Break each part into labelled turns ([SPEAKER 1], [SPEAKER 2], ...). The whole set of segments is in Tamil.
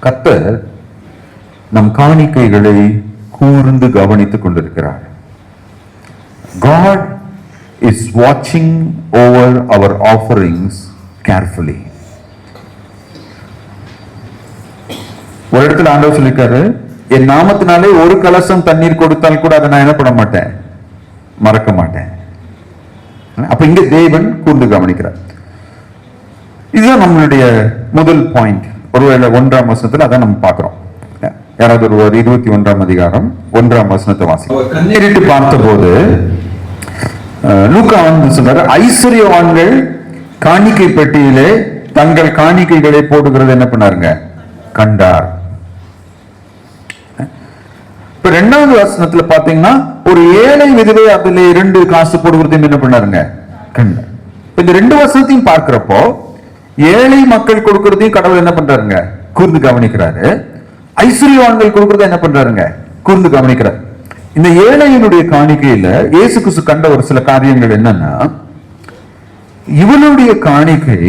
[SPEAKER 1] கர்த்தர் நம் காணிக்கைகளை கூர்ந்து கவனித்துக் கொண்டிருக்கிறார். God is watching over our offerings carefully. ஒரு இடத்துல ஆண்டவர் சொல்லிருக்காரு, என் நாமத்தினாலே ஒரு கலசம் தண்ணீர் கொடுத்தால் கூட அதை நான் என்ன பண்ண மாட்டேன், மறக்க மாட்டேன். அப்ப இங்க தேவன் கூர்ந்து கவனிக்கிறார். இதுதான் நம்மளுடைய முதல் பாயிண்ட். ஒருவேளை 1ஆம் வசனத்துல அதான் நம்ம பார்க்கிறோம். யாராவது ஒருவர் 21ஆம் அதிகாரம் 1ஆம் வசனத்தை வாசிக்க கண்ணீரிட்டு பார்த்தபோது லூக்கா வந்து சொன்னார், ஐஸ்வர்யவான்கள் காணிக்கை பெட்டியிலே தங்கள் காணிக்கைகளை போடுகிறது என்ன பண்ணாருங்க, கண்டார். இப்ப 2வது வசனத்துல பாத்தீங்கன்னா ஒரு ஏழை விதவை அதுல 2 காசு போடுகிறது என்ன பண்ணாருங்க, கண்டார். இந்த 2 வசனத்தையும் பார்க்கிறப்போ ஏழை மக்கள் கொடுக்கறதையும் கடவுள் என்ன பண்றாருங்க, கூர்ந்து கவனிக்கிறாரு. ஐஸ்வர்யவான்கள் கொடுக்கறத என்ன பண்றாருங்க, கூர்ந்து கவனிக்கிறார். இந்த ஏழையினுடைய காணிக்கையில இயேசு கிறிஸ்து கண்ட ஒரு சில காரியங்கள் என்னன்னா, இவளுடைய காணிக்கை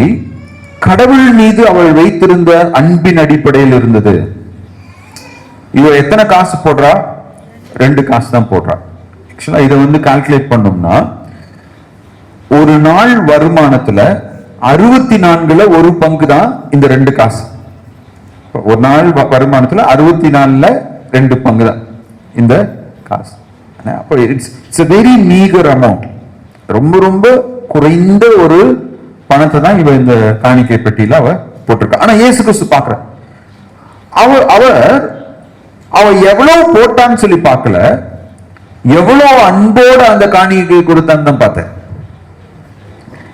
[SPEAKER 1] கடவுள் மீது அவள் வைத்திருந்த அன்பின் அடிப்படையில் இருந்தது. இவ எத்தனை காசு போடுறா, 2 காசு தான் போடுறா. ஆக்சுவலா இதை வந்து கால்குலேட் பண்ணோம்னா ஒரு நாள் வருமானத்துல 64ல ஒரு பங்கு தான் இந்த 2 காசு. ஒரு நாள் வருமானத்துல 64ல 2 பங்கு தான் இந்த காசு. அப்போ it's a very meager amount. ரொம்ப ரொம்ப குறைந்த ஒரு பணத்தை தான் இவ இந்த காணிக்கை பெட்டியில அவ போட்டிருக்கா. ஆனா இயேசு கிறிஸ்து பார்க்கிற அவ எவ்வளவு போட்டான்னு சொல்லி பார்க்கல, எவ்வளவு அன்போட அந்த காணிக்கை கொடுத்தான்னு தான் பார்த்தேன்.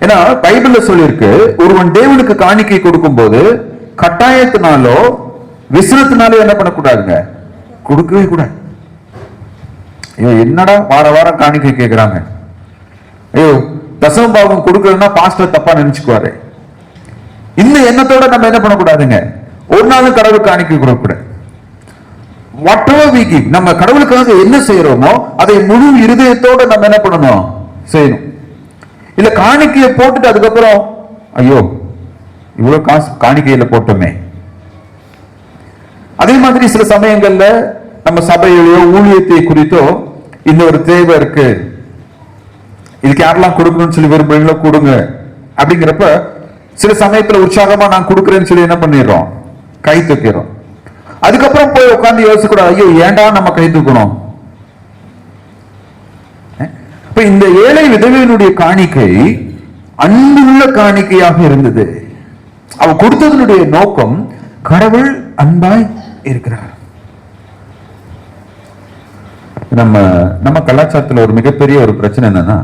[SPEAKER 1] ஏன்னா பைபிள்ல சொல்லியிருக்கு, ஒருவன் தேவனுக்கு காணிக்கை கொடுக்கும் போது கட்டாயத்தினாலோ விசனத்தினாலோ என்ன பண்ணக்கூடாதுங்க, கொடுக்கவே கூடாது. ஐயோ என்னடா வார வாரம் காணிக்கை கேட்கிறாங்க, ஐயோ தசம பாகம் கொடுக்கலன்னா பாஸ்டர் தப்பா நினைச்சுக்குவாரு, இந்த எண்ணத்தோட நம்ம என்ன பண்ணக்கூடாதுங்க, ஒரு நாளும் கடவுள் காணிக்கை கொடுக்கக்கூடாது. whatever we give, நம்ம கடவுளுக்காக என்ன செய்யறோமோ அதை முழு இருதயத்தோட நம்ம என்ன பண்ணணும், செய்யணும். இல்ல காணிக்கையை போட்டுட்டு அதுக்கப்புறம் ஐயோ இவ்வளவு காசு காணிக்கையில போட்டோமே. அதே மாதிரி சில சமயங்கள்ல நம்ம சபையிலையோ ஊழியத்தை குறித்தோ இந்த ஒரு தேவை இருக்கு, இதுக்கு யாரெல்லாம் கொடுக்கணும்னு சொல்லி விரும்புறீங்களோ கொடுங்க அப்படிங்கிறப்ப சில சமயத்துல உற்சாகமா நான் கொடுக்குறேன்னு சொல்லி என்ன பண்ணிடுறோம், கை தூக்கிறோம். அதுக்கப்புறம் போய் உட்கார்ந்து யோசிக்க கூடாது, ஐயோ ஏண்டா நம்ம கை தூக்கணும். இப்ப இந்த ஏழை விதவையினுடைய காணிக்கை அன்புள்ள காணிக்கையாக இருந்தது. அவ கொடுத்ததனுடைய நோக்கம் கடவுள் அன்பாய் இருக்கிறார். நம்ம கலாச்சாரத்துல ஒரு மிகப்பெரிய ஒரு பிரச்சனை என்னன்னா,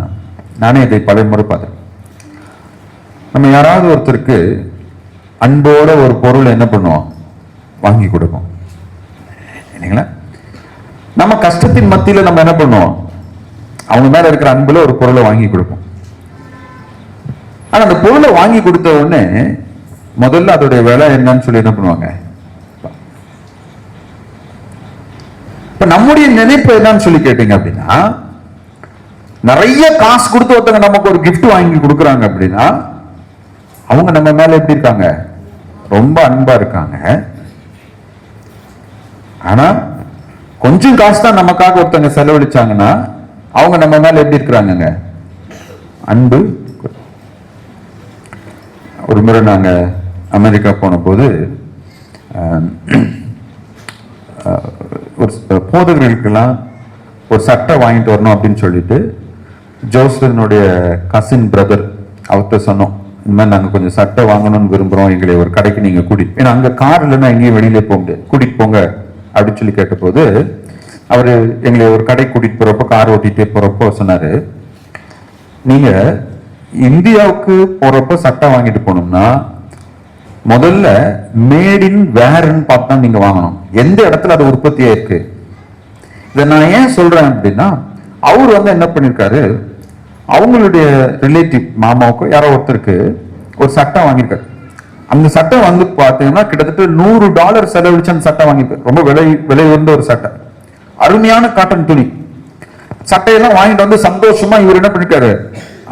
[SPEAKER 1] நானே இதை பல முறை பார்த்தேன், நம்ம யாராவது ஒருத்தருக்கு அன்போட ஒரு பொருள் என்ன பண்ணுவோம், வாங்கி கொடுப்போம் இல்லைங்களா. நம்ம கஷ்டத்தின் மத்தியில நம்ம என்ன பண்ணுவோம், அவங்க மேல இருக்கிற அன்புல ஒரு பொருளை வாங்கி கொடுப்போம். ஆனா அந்த பொருளை வாங்கி கொடுத்த உடனே முதல்ல அதோடைய விலை என்னன்னு சொல்லி என்ன பண்ணுவாங்க. இப்ப நம்முடைய நினைப்பு என்னன்னு சொல்லி கேட்டீங்க அப்படின்னா, நிறைய காசு கொடுத்து ஒருத்தவங்க நமக்கு ஒரு gift வாங்கி கொடுக்குறாங்க அப்படின்னா அவங்க நம்ம மேல எப்படி இருக்காங்க, ரொம்ப அன்பா இருக்காங்க. ஆனா கொஞ்சம் காசு தான் நமக்காக ஒருத்தவங்க செலவழிச்சாங்கன்னா அவங்க நம்ம மேல எப்படி இருக்கிறாங்க, அன்பு. ஒரு முறை நாங்க அமெரிக்கா போன போது ஒரு போதகர்களுக்கெல்லாம் ஒரு சட்டை வாங்கிட்டு வரணும் அப்படின்னு சொல்லிட்டு ஜோஸ்டனுடைய கசின் பிரதர் அவர்கிட்ட சொன்னோம், இந்த மாதிரி நாங்க கொஞ்சம் சட்டை வாங்கணும்னு விரும்புறோம், எங்களை ஒரு கடைக்கு நீங்க கூட்டிட்டு, ஏன்னா அங்க கார் இல்லைன்னா எங்கேயும் வெளியில போக முடியாது, கூட்டிட்டு போங்க அப்படின்னு சொல்லி கேட்ட போது அவரு எங்களை ஒரு கடை கூட்டிட்டு போறப்போ, கார் ஓட்டிட்டே போறப்போ சொன்னாரு, நீங்க இந்தியாவுக்கு போறப்ப சட்டை வாங்கிட்டு போனோம்னா முதல்ல மேட் இன் வேர்ன்னு பார்த்தா நீங்க வாங்கணும், எந்த இடத்துல அது உற்பத்தியா இருக்கு. இதை நான் ஏன் சொல்றேன் அப்படின்னா, அவர் வந்து என்ன பண்ணிருக்காரு, அவங்களுடைய ரிலேட்டிவ் மாமாவுக்கு யாரோ ஒருத்தருக்கு ஒரு சட்டை வாங்கியிருக்காரு. அந்த சட்டை வந்து பார்த்தீங்கன்னா கிட்டத்தட்ட $100 செலவழிச்சு அந்த சட்டை வாங்கியிருக்காரு. ரொம்ப விலை உயர்ந்த ஒரு சட்டை, அருமையான காட்டன் துணி. சட்டையெல்லாம் வாங்கிட்டு வந்து சந்தோஷமா இவர் என்ன பண்ணிருக்காரு,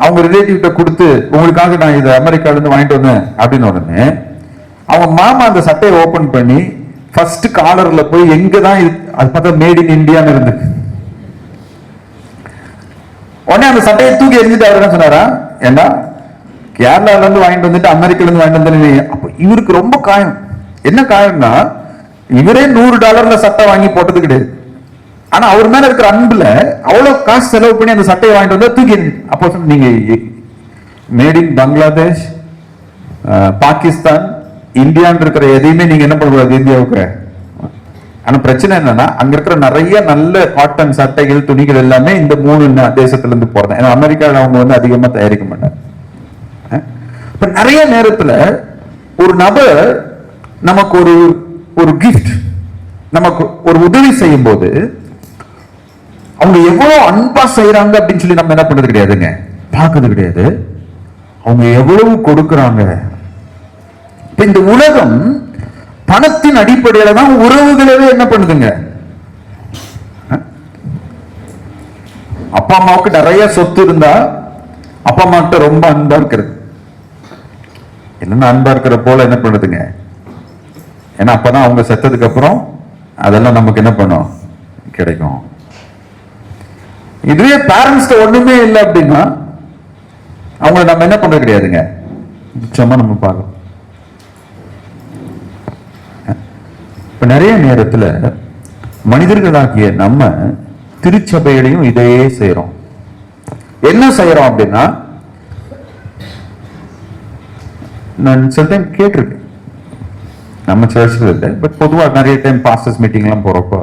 [SPEAKER 1] அவங்க ரிலேட்டிவ் கொடுத்து, உங்களுக்காக நான் இதை அமெரிக்கால இருந்து வாங்கிட்டு வந்தேன் அப்படின்னு உடனே அவங்க மாமா அந்த சட்டையை ஓபன் பண்ணி ஃபர்ஸ்ட் காலர்ல போய் எங்கதான் அது பார்த்தா மேட் இன் இந்தியான்னு இருந்து உடனே அந்த சட்டையை தூக்கி எரிஞ்சுட்டு அவர் என்ன சொன்னாரா, ஏன்னா கேரளால இருந்து வாங்கிட்டு வந்துட்டு அமெரிக்கால இருந்து வாங்கிட்டு வந்து, அப்ப இவருக்கு ரொம்ப காயம். என்ன காயம்னா, இவரே $100 சட்டை வாங்கி போட்டது கிடையாது. ஆனா அவர் மேல இருக்கிற அன்புல அவ்வளவு காசு செலவு பண்ணி அந்த சட்டையை வாங்கிட்டு வந்தா தூக்கி. அப்போ நீங்க மேட் இன் பங்களாதேஷ், பாகிஸ்தான், இந்தியான்னு இருக்கிற எதையுமே நீங்க என்ன பண்ணக்கூடாது இந்தியாவுக்கு. ஆனா பிரச்சனை என்னன்னா, அங்க இருக்கிற நிறைய நல்ல காட்டன் சட்டைகள் துணிகள் எல்லாமே இந்த 3 தேசத்துல இருந்து போறது. ஏன்னா அமெரிக்காவில் அவங்க வந்து அதிகமா தயாரிக்க மாட்டாங்க. இப்ப நிறைய நேரத்துல ஒரு நபர் நமக்கு ஒரு கிஃப்ட், நமக்கு ஒரு உதவி செய்யும் போது அவங்க எவ்வளவு அன்பா செய்யறாங்க அப்படின்னு சொல்லி நம்ம என்ன பண்றது கிடையாதுங்க, பார்க்கறது கிடையாது. அவங்க எவ்வளவு கொடுக்கறாங்க. இப்ப இந்த உலகம் பணத்தின் அடிப்படையில தான் உறவுகளவே என்ன பண்ணுதுங்க. அப்பா அம்மாவுக்கு நிறைய சொத்து இருந்தா அப்பா அம்மா கிட்ட ரொம்ப அன்பா இருக்கிறது. என்னன்னா அன்பா இருக்கிற போல என்ன பண்ணுதுங்க, ஏன்னா அப்பதான் அவங்க செத்ததுக்கு அப்புறம் அதெல்லாம் நமக்கு என்ன பண்ணும், கிடைக்கும். இதுவே பேரண்ட்ஸ் ஒண்ணுமே இல்லை அப்படின்னா அவங்க நம்ம என்ன பண்றது கிடையாதுங்க, நிச்சயமா நம்ம பார்க்கலாம். இப்ப நிறைய நேரத்துல மனிதர்களாகிய நம்ம திருச்சபையிலையும் இதையே செய்யறோம். என்ன செய்யறோம் அப்படின்னா, நான் சில டைம் கேட்டிருக்கேன், நம்ம சர்ச்சில் இல்லை, பட் பொதுவாக நிறைய டைம் பாஸ்டர்ஸ் மீட்டிங்லாம் போறப்போ,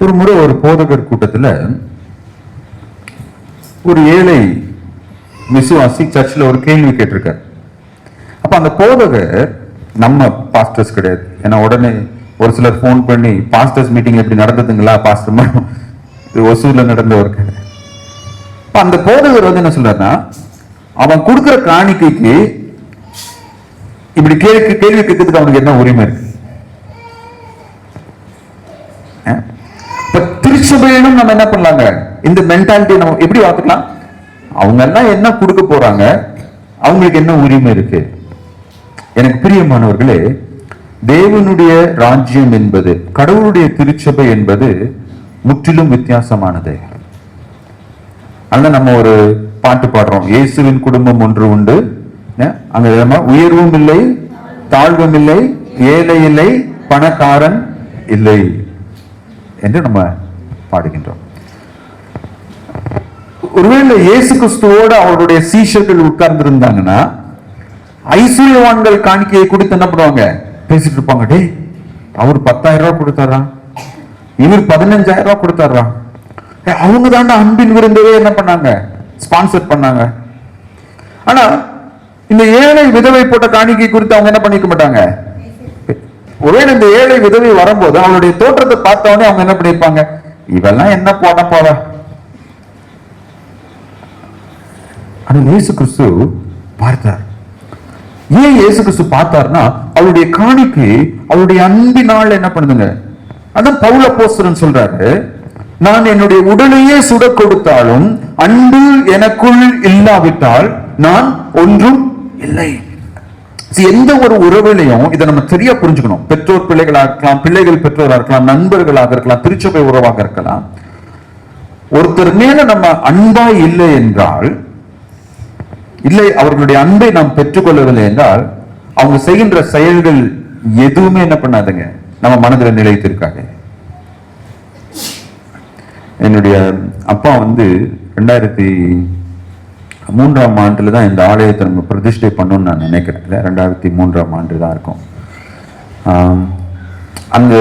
[SPEAKER 1] ஒரு முறை ஒரு போதகர் கூட்டத்தில் ஒரு ஏழை விசுவாசி சர்ச்சில் ஒரு கேள்வி கேட்டிருக்காரு. அப்ப அந்த போதகர், நம்ம பாஸ்டர்ஸ் கிடையாது, ஏன்னா உடனே ஒரு சிலர் போன் பண்ணி பாஸ்டர்ஸ் மீட்டிங் எப்படி நடந்ததுங்களா பாஸ்டர், ஒசூர்ல நடந்த ஒரு கதை. அந்த போதகர் வந்து என்ன சொல்றாருன்னா, அவன் கொடுக்கிற காணிக்கைக்கு இப்படி கேள்வி கேட்கறதுக்கு அவனுக்கு என்ன உரிமை இருக்கு. திருச்சபையிலும் நம்ம என்ன பண்ணலாங்க, இந்த மென்டாலிட்டி நம்ம எப்படி பார்த்துக்கலாம், அவங்க எல்லாம் என்ன கொடுக்க போறாங்க, அவங்களுக்கு என்ன உரிமை இருக்கு. எனக்கு பிரியமானவர்களே, தேவனுடைய ராஜ்யம் என்பது, கடவுளுடைய திருச்சபை என்பது முற்றிலும் வித்தியாசமானது. அதனால நம்ம ஒரு பாட்டு பாடுறோம், இயேசுவின் குடும்பம் ஒன்று உண்டு, அங்க உயர்வும் இல்லை தாழ்வும் இல்லை, ஏழை இல்லை பணக்காரன் இல்லை என்று நம்ம பாடுகின்றோம். ஒருவேளை இயேசு கிறிஸ்துவோட அவருடைய சீஷர்கள் உட்கார்ந்து இருந்தாங்கன்னா, ஐஸ்வர்யவான்கள் காணிக்கையை கொடுத்து என்ன பண்ணுவாங்க, பேசிட்டு இருப்பாங்க, டே அவர் 10,000 ரூபாய் கொடுத்தாரா, இவர் 15,000 ரூபாய் கொடுத்தாரா, அவங்க தாண்டா அன்பின் விருந்தவே என்ன பண்ணாங்க, ஸ்பான்சர் பண்ணாங்க. ஆனா இந்த ஏழை விதவை போட்ட காணிக்கை குறித்து அவங்க என்ன பண்ணிக்க மாட்டாங்க. ஒருவேளை இந்த ஏழை விதவை வரும்போது அவளுடைய தோற்றத்தை பார்த்தவொடனே அவங்க என்ன பண்ணிருப்பாங்க, இவெல்லாம் என்ன போட போற. ஆனா இயேசு கிறிஸ்து பார்த்தார். ஏன் இயேசு கிறிஸ்து பார்த்தார்னா, அவளுடைய காணிக்கை அவளுடைய அன்பினால் என்ன பண்ணுதுங்க. அதான் பவுல் அப்போஸ்தலன் சொல்றாரு, நான் என்னுடைய உடலையே சுட கொடுத்தாலும் அன்பு எனக்குள் இல்லாவிட்டால் நான் ஒன்றும் இல்லை. எந்த ஒரு உறவிலையும் இதை நம்ம சரியா புரிஞ்சுக்கணும். பெற்றோர் பிள்ளைகளாக இருக்கலாம், பிள்ளைகள் பெற்றோராக இருக்கலாம், நண்பர்களாக இருக்கலாம், திருச்சபை உறவாக இருக்கலாம். ஒருத்தர் மேல நம்ம அன்பா இல்லை என்றால், இல்லை அவர்களுடைய அன்பை நாம் பெற்றுக்கொள்ளவில்லை என்றால், அவங்க செய்கின்ற செயல்கள் எதுவுமே என்ன பண்ணாதுங்க, நம்ம மனதில் நிலைத்திருக்காங்க. என்னுடைய அப்பா வந்து 2003ஆம் ஆண்டுல தான் இந்த ஆலயத்தை நம்ம பிரதிஷ்டை பண்ணணும்னு நான் நினைக்கிறேன். 2003ஆம் ஆண்டு தான் இருக்கும். அந்த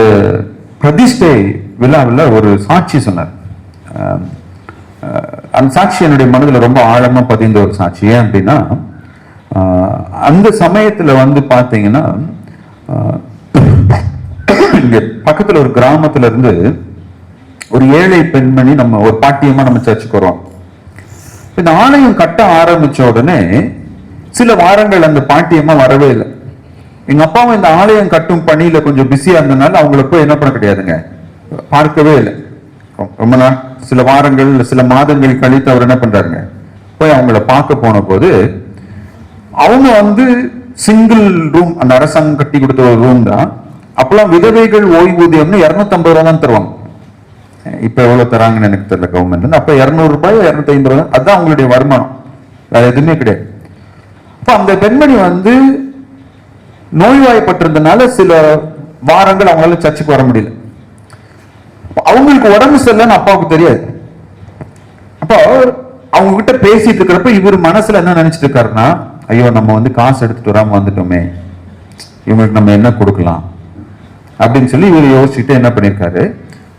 [SPEAKER 1] பிரதிஷ்டை விழாவில் ஒரு சாட்சி சொன்னார். அந்த சாட்சி என்னுடைய மனதில் ரொம்ப ஆழமா பதிந்த ஒரு சாட்சி. ஏன் அப்படின்னா, அந்த சமயத்துல வந்து பாத்தீங்கன்னா, இங்க பக்கத்துல ஒரு கிராமத்துல இருந்து ஒரு ஏழை பெண்மணி, நம்ம ஒரு பாட்டியமா நம்ம சர்ச்சுக்கு வருவோம். இந்த ஆலயம் கட்ட ஆரம்பிச்ச உடனே சில வாரங்கள் அந்த பாட்டியம்மா வரவே இல்லை. எங்க அப்பாவும் இந்த ஆலயம் கட்டும் பணியில கொஞ்சம் பிஸியா இருந்ததுனால அவங்களை போய் என்ன பண்ண கிடையாதுங்க, பார்க்கவே இல்லை. ரொம்ப நாள், சில வாரங்கள் சில மாதங்கள் கழித்து அவர் என்ன பண்றாருங்க, போய் அவங்கள பார்க்க போன போது அவங்க வந்து சிங்கிள் ரூம், அந்த அரசாங்கம் கட்டி கொடுத்த ஒரு ரூம் தான். அப்பெல்லாம் விதவைகள் ஓய்வூதியம்னு 250 ரூபா தான் தருவாங்க. இப்ப எவ்வளவு தராங்கன்னு எனக்கு தெரியல கவர்மெண்ட். அப்ப 200 ரூபாய் 250 ரூபாய் அதுதான் அவங்களுடைய வருமானம், வேற எதுவுமே கிடையாது. அப்ப அந்த பெண்மணி வந்து நோய்வாய்ப்பட்டிருந்தனால சில வாரங்கள் அவங்களால சர்ச்சுக்கு வர முடியல. அவங்களுக்கு உடம்பு சரியில்லைன்னு அப்பாவுக்கு தெரியாது. அப்போ அவங்க கிட்ட பேசிட்டு இருக்கிறப்ப இவர் மனசுல என்ன நினைச்சிட்டு இருக்காருன்னா, ஐயோ நம்ம வந்து காசு எடுத்துட்டு வராம வந்துட்டோமே, இவங்களுக்கு நம்ம என்ன கொடுக்கலாம் அப்படின்னு சொல்லி இவர் யோசிச்சுட்டு என்ன பண்ணிருக்காரு,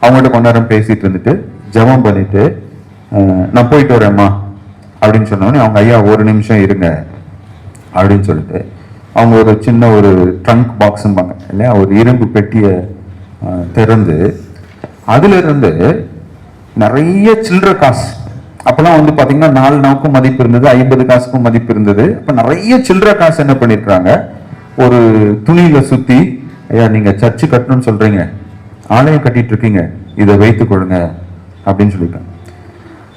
[SPEAKER 1] அவங்கள்ட்ட கொஞ்ச நேரம் பேசிட்டு இருந்துட்டு ஜெபம் பண்ணிட்டு நான் போயிட்டு வரேம்மா அப்படின்னு சொன்னோடனே அவங்க ஐயா ஒரு நிமிஷம் இருங்க அப்படின்னு சொல்லிட்டு அவங்க ஒரு சின்ன ஒரு ட்ரங்க் பாக்ஸ்பாங்க இல்லையா, ஒரு இரும்பு பெட்டியை திறந்து அதுல இருந்து நிறைய சில்லற காசு, அப்பெல்லாம் வந்து பாத்தீங்கன்னா 4 நாவுக்கும் மதிப்பு இருந்தது, 50 காசுக்கும் மதிப்பு இருந்தது. அப்ப நிறைய சில்லற காசு என்ன பண்ணிருக்காங்க, ஒரு துணியில சுத்தி, ஐயா நீங்க சர்ச்சு கட்டணும்னு சொல்றீங்க, ஆலயம் கட்டிட்டு இருக்கீங்க, இதை வைத்துக் கொள்ளுங்க அப்படின்னு சொல்லிட்டாங்க.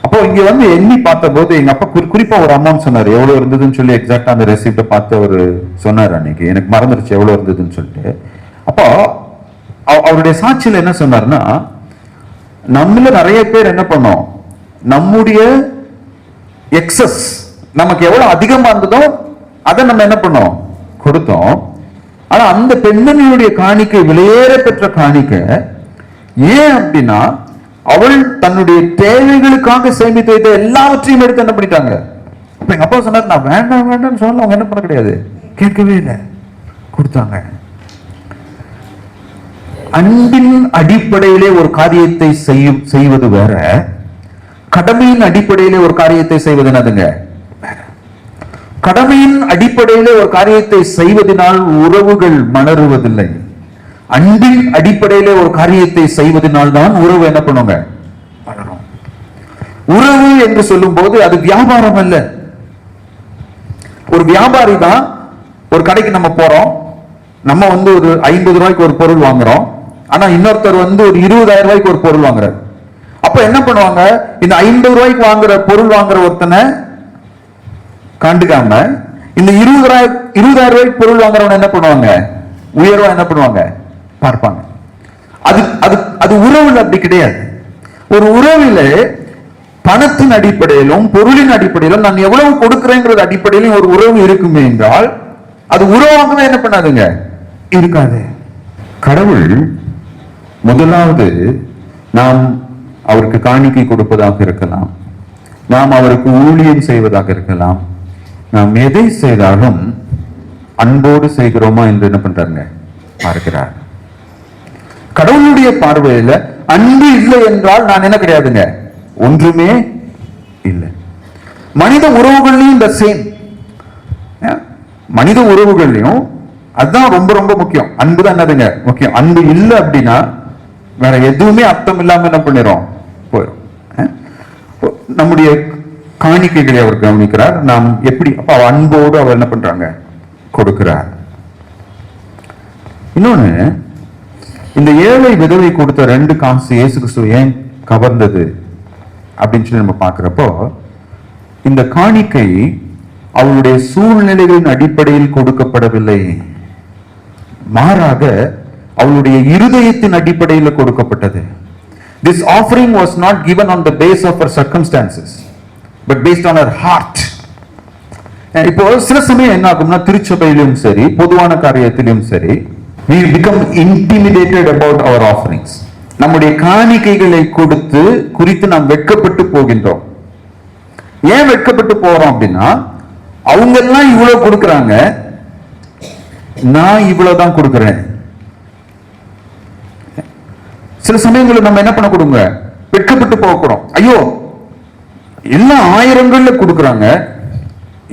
[SPEAKER 1] அப்போ இங்க வந்து எண்ணி பார்த்த போது எங்க அப்பா குறிப்பா ஒரு அமௌண்ட் சொன்னாரு, எவ்வளவு இருந்ததுன்னு சொல்லி எக்ஸாக்டா அந்த ரெசிப்ட பார்த்து அவரு சொன்னாரு. அன்னைக்கு எனக்கு மறந்துருச்சு எவ்வளவு இருந்ததுன்னு சொல்லிட்டு. அப்போ அவருடைய சாட்சியில என்ன சொன்னாருன்னா, நம்மள நிறைய பேர் என்ன பண்ணோம், நம்முடைய எக்ஸஸ் நமக்கு எவ்வளவு அதிகமா இருந்ததோ அதை நம்ம என்ன பண்ணோம் கொடுத்தோம். ஆனா அந்த பெண்மணியுடைய காணிக்கை விலையேற பெற்ற காணிக்கை. ஏன் அப்படின்னா அவள் தன்னுடைய தேவைகளுக்காக சேமித்து வைத்த எல்லாவற்றையும் எடுத்து என்ன பண்ணிட்டாங்க. அப்ப எங்க அப்பா சொன்னார், நான் வேண்டாம் வேண்டாம்னு சொன்னாலும் அவங்க என்ன பண்ண கிடையாது, கேட்கவே இல்லை, கொடுத்தாங்க. அன்பின் அடிப்படையிலே ஒரு காரியத்தை செய்வது வேற, கடமையின் அடிப்படையிலே ஒரு காரியத்தை செய்வது என்னதுங்க. கடமையின் அடிப்படையிலே ஒரு காரியத்தை செய்வதனால் உறவுகள் மலருவதில்லை. அன்பின் அடிப்படையிலே ஒரு காரியத்தை செய்வதனால் தான் உறவு என்ன பண்ணுங்க வளரும். உறவு என்று சொல்லும் போது அது வியாபாரம் அல்ல. ஒரு வியாபாரி தான் ஒரு கடைக்கு நம்ம போறோம், நம்ம வந்து ஒரு 50 ரூபாய்க்கு ஒரு பொருள் வாங்குறோம், ஆனா இன்னொருத்தர் வந்து ஒரு 20,000 ரூபாய்க்கு ஒரு பொருள் வாங்குறாரு. அப்ப என்ன பண்ணுவாங்க, இந்த 50 ரூபாய்க்கு வாங்குற பொருள் வாங்குற ஒருத்தனை கண்டுக்காம இந்த 20,000 ரூபாய்க்கு பொருள் வாங்குறவன என்ன பண்ணுவாங்க, உயர்வா என்ன பண்ணுவாங்க பார்ப்பாங்க. அது அது அது உறவுல அப்படி கிடையாது. ஒரு உறவுல பணத்தின் அடிப்படையிலும் பொருளின் அடிப்படையிலும் நான் எவ்வளவு கொடுக்கிறேங்கிறது அடிப்படையிலும் ஒரு உறவு இருக்குமே என்றால் அது உறவாகவே என்ன பண்ணாதுங்க இருக்காது. கடவுள் முதலாவது நாம் அவருக்கு காணிக்கை கொடுப்பதாக இருக்கலாம், நாம் அவருக்கு ஊழியம் செய்வதாக இருக்கலாம், நாம் எதை செய்தாலும் அன்போடு செய்கிறோமா என்று என்ன பண்றாங்க பார்க்கிறார். கடவுளுடைய பார்வையில அன்பு இல்லை என்றால் நான் என்ன கிடையாதுங்க, ஒன்றுமே இல்லை. மனித உறவுகள்லையும் இந்த சேம், மனித உறவுகள்லையும் அதுதான் ரொம்ப ரொம்ப முக்கியம். அன்பு தான் என்னதுங்க முக்கியம். அன்பு இல்லை அப்படின்னா வேற எதுவுமே அர்த்தம் இல்லாம என்ன பண்ணிடும் போயிடும். நம்முடைய காணிக்கைகளை அவர் கவனிக்கிறார். நாம் எப்படி அப்ப அன்போடு அவர் என்ன பண்றாங்க கொடுக்கிறார். இன்னொன்னு, இந்த ஏழை விதவை கொடுத்த 2 காசு இயேசு கிறிஸ்துவை ஏன் கவர்ந்தது அப்படின்னு சொல்லி நம்ம பார்க்கிறப்போ, இந்த காணிக்கை அவளுடைய சூழ்நிலைகளின் அடிப்படையில் கொடுக்கப்படவில்லை, மாறாக அவளுடைய இருதயத்தின் அடிப்படையில் கொடுக்கப்பட்டது. This offering was not given on the base of her circumstances, but based on her heart. இப்போ சில சமயம் என்ன ஆகும்னா, திருச்சபையிலும் சரி பொதுவான காரியத்திலும் சரி, we become intimidated about our offerings. நம்முடைய காணிக்கைகளை குறித்து நாம் வெட்கப்பட்டு போகின்றோம். ஏன் வெட்கப்பட்டு போறோம் அப்படின்னா, அவங்க எல்லாம் இவ்வளவு கொடுக்கறாங்க, நான் இவ்வளவுதான் கொடுக்கிறேன். சில சமயங்களில் நம்ம என்ன பண்ண கொடுங்க வெட்கப்பட்டு போகிறோம். ஐயோ எல்லாம் ஆயிரங்கள்ல கொடுக்கறாங்க,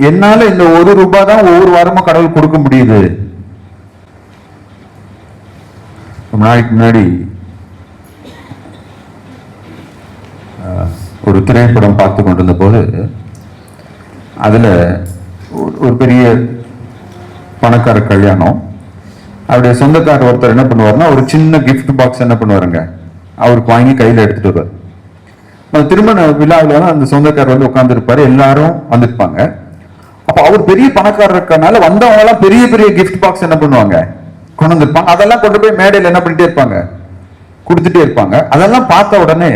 [SPEAKER 1] என்னால இந்த 1 ரூபாய் தான் ஒவ்வொரு வாரமும் கடவுள் கொடுக்க முடியுது. நாளைக்கு முன்னாடி ஒரு திரைப்படம் பார்த்து கொண்டிருந்த போது அதுல ஒரு பெரிய பணக்கார கல்யாணம், அவருடைய சொந்தக்காரர் ஒருத்தர் என்ன பண்ணுவாருன்னா ஒரு சின்ன கிஃப்ட் பாக்ஸ் என்ன பண்ணுவாருங்க அவருக்கு வாங்கி கையில எடுத்துட்டு வருவார். அந்த திருமண விழாவில் அந்த சொந்தக்காரர் வந்து உட்கார்ந்து இருப்பாரு, எல்லாரும் வந்திருப்பாங்க. அப்ப அவர் பெரிய பணக்காரர் இருக்கனால வந்தவங்க எல்லாம் பெரிய பெரிய கிஃப்ட் பாக்ஸ் என்ன பண்ணுவாங்க கொண்டு வந்திருப்பாங்க. அதெல்லாம் கொண்டு போய் மேடையில் என்ன பண்ணிட்டே இருப்பாங்க, கொடுத்துட்டே இருப்பாங்க. அதெல்லாம் பார்த்த உடனே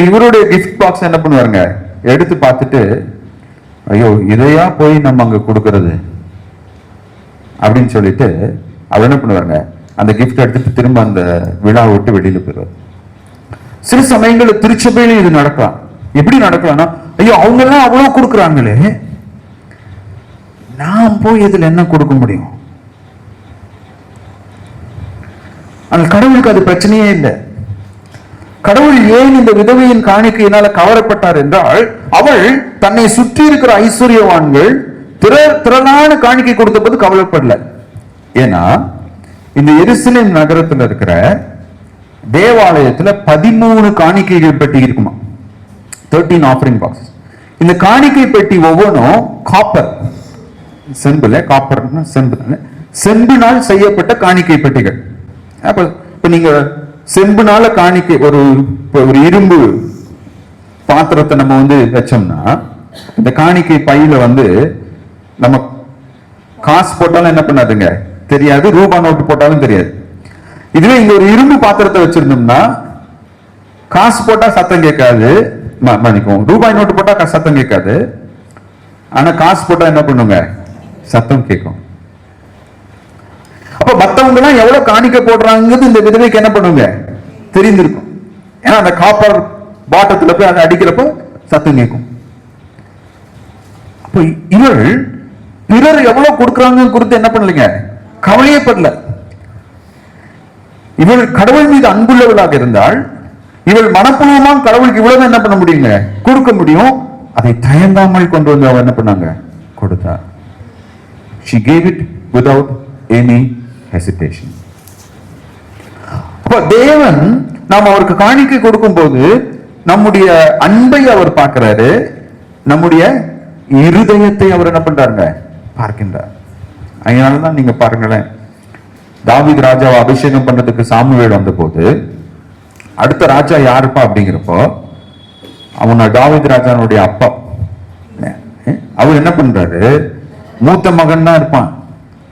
[SPEAKER 1] இவருடைய கிஃப்ட் பாக்ஸ் என்ன பண்ணுவாருங்க, எடுத்து பார்த்துட்டு, ஐயோ இதையா போய் நம்ம அங்க கொடுக்கறது அப்படின்னு சொல்லிட்டு அவர் என்ன பண்ணுவாருங்க, அந்த கிஃப்ட் எடுத்துட்டு திரும்ப அந்த விழாவை விட்டு வெளியில போயிடுவார். சில சமயங்களில் திருச்சபையில இது நடக்கலாம். எப்படி நடக்கலாம்னா, ஐயோ அவங்க எல்லாம் அவ்வளவு கொடுக்குறாங்களே, நான் போய் இதுல என்ன கொடுக்க முடியும்? ஆனால் கடவுளுக்கு அது பிரச்சனையே இல்லை. கடவுள் ஏன் இந்த விதவையின் காணிக்கையினால கவரப்பட்டார் என்றால், அவள் தன்னை சுற்றி இருக்கிற ஐஸ்வர்யவான்கள் திரளான காணிக்கை கொடுத்த போது கவலைப்படல. ஏன்னா இந்த எருசலேம் நகரத்தில் இருக்கிற தேவாலயத்துல 13 காணிக்கைகள் பெட்டி இருக்குமா, 13 ஆஃபரிங் பாக்ஸ். இந்த காணிக்கை பெட்டி ஒவ்வொன்றும் காப்பர், செம்புல, காப்பர் செம்பினால் செய்யப்பட்ட காணிக்கை பெட்டிகள். இப்ப நீங்க செம்புனால காணிக்கை ஒரு இரும்பு பாத்திரத்தை நம்ம வச்சோம்னா, இந்த காணிக்கை பையில நம்ம காசு போட்டாலும் என்ன பண்ணாதுங்க தெரியாது, ரூபா நோட்டு போட்டாலும் தெரியாது. இதுவே இங்க ஒரு இரும்பு பாத்திரத்தை வச்சிருந்தோம்னா காசு போட்டா சத்தம் கேட்காது, மன்னிக்கும், ரூபாய் நோட்டு போட்டா சத்தம் கேட்காது, ஆனா காசு போட்டா என்ன பண்ணுங்க, சத்தம் கேட்கும். அப்ப மத்தவங்க எல்லாம் எவ்வளவு காணிக்க போடுறாங்கிறது இந்த விதவைக்கு என்ன பண்ணுங்க தெரிந்திருக்கும். ஏன்னா அந்த காப்பர் பாட்டத்துல போய் அதை அடிக்கிறப்ப சத்தம் கேட்கும். அப்ப இவள் பிறர் எவ்வளவு கொடுக்கறாங்க குறித்து என்ன பண்ணலங்க, கவலையே படல. இவள் கடவுள் மீது அன்புள்ளவளாக இருந்தால், இவள் மனப்பூர்வமாக கடவுளுக்கு இவ்வளவு என்ன பண்ண முடியுங்க, கொடுக்க முடியும். அதை தயங்காமல் கொண்டு வந்து அவ என்ன பண்ணாங்க, கொடுத்தா. She gave it without any hesitation. அப்ப தேவன் நாம் அவருக்கு காணிக்கை கொடுக்கும் போது நம்முடைய அன்பை அவர் பார்க்கிறாரு, நம்முடைய இருதயத்தை அவர் என்ன பண்றாருங்க பார்க்கின்றார். அதனாலதான் நீங்க பாருங்களேன், தாவீது ராஜாவை அபிஷேகம் பண்றதுக்கு சாமுவேல் வந்த போது அடுத்த ராஜா யாருப்பா அப்படிங்கிறப்போ அவன தாவீது ராஜாவுடைய அப்பா அவர் என்ன பண்றாரு, மூத்த மகன் தான் இருப்பான்,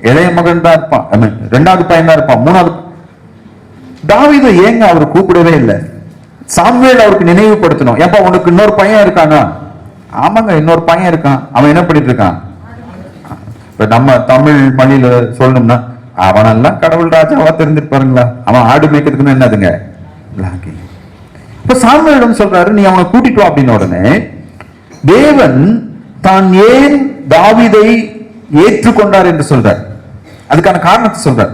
[SPEAKER 1] இளைய மகன் தான் இருப்பான், ரெண்டாவது பையன் தான் இருப்பான், மூணாவது. தாவீதை ஏங்க அவர் கூப்பிடவே இல்லை. சாமுவேல் அவருக்கு நினைவுபடுத்தணும், ஏப்பா உனக்கு இன்னொரு பையன் இருக்கானா? ஆமாங்க இன்னொரு பையன் இருக்கான். அவன் என்ன பண்ணிட்டு இருக்கான்? இப்ப நம்ம தமிழ் மொழியில சொல்லணும்னா, அவனெல்லாம் கடவுள் ராஜாவா தெரிஞ்சிருப்பாருங்களா, அவன் ஆடு மேய்க்கிறதுக்குன்னு என்னதுங்க. இப்ப சாமுவேலிடம் சொல்றாரு, நீ அவனை கூட்டிட்டு வா அப்படின்னு. உடனே தேவன் தான் ஏன் தாவீதை ஏற்றுக்கொண்டார் என்று சொல்றார். அதுக்கான காரணத்தை சொல்றார்.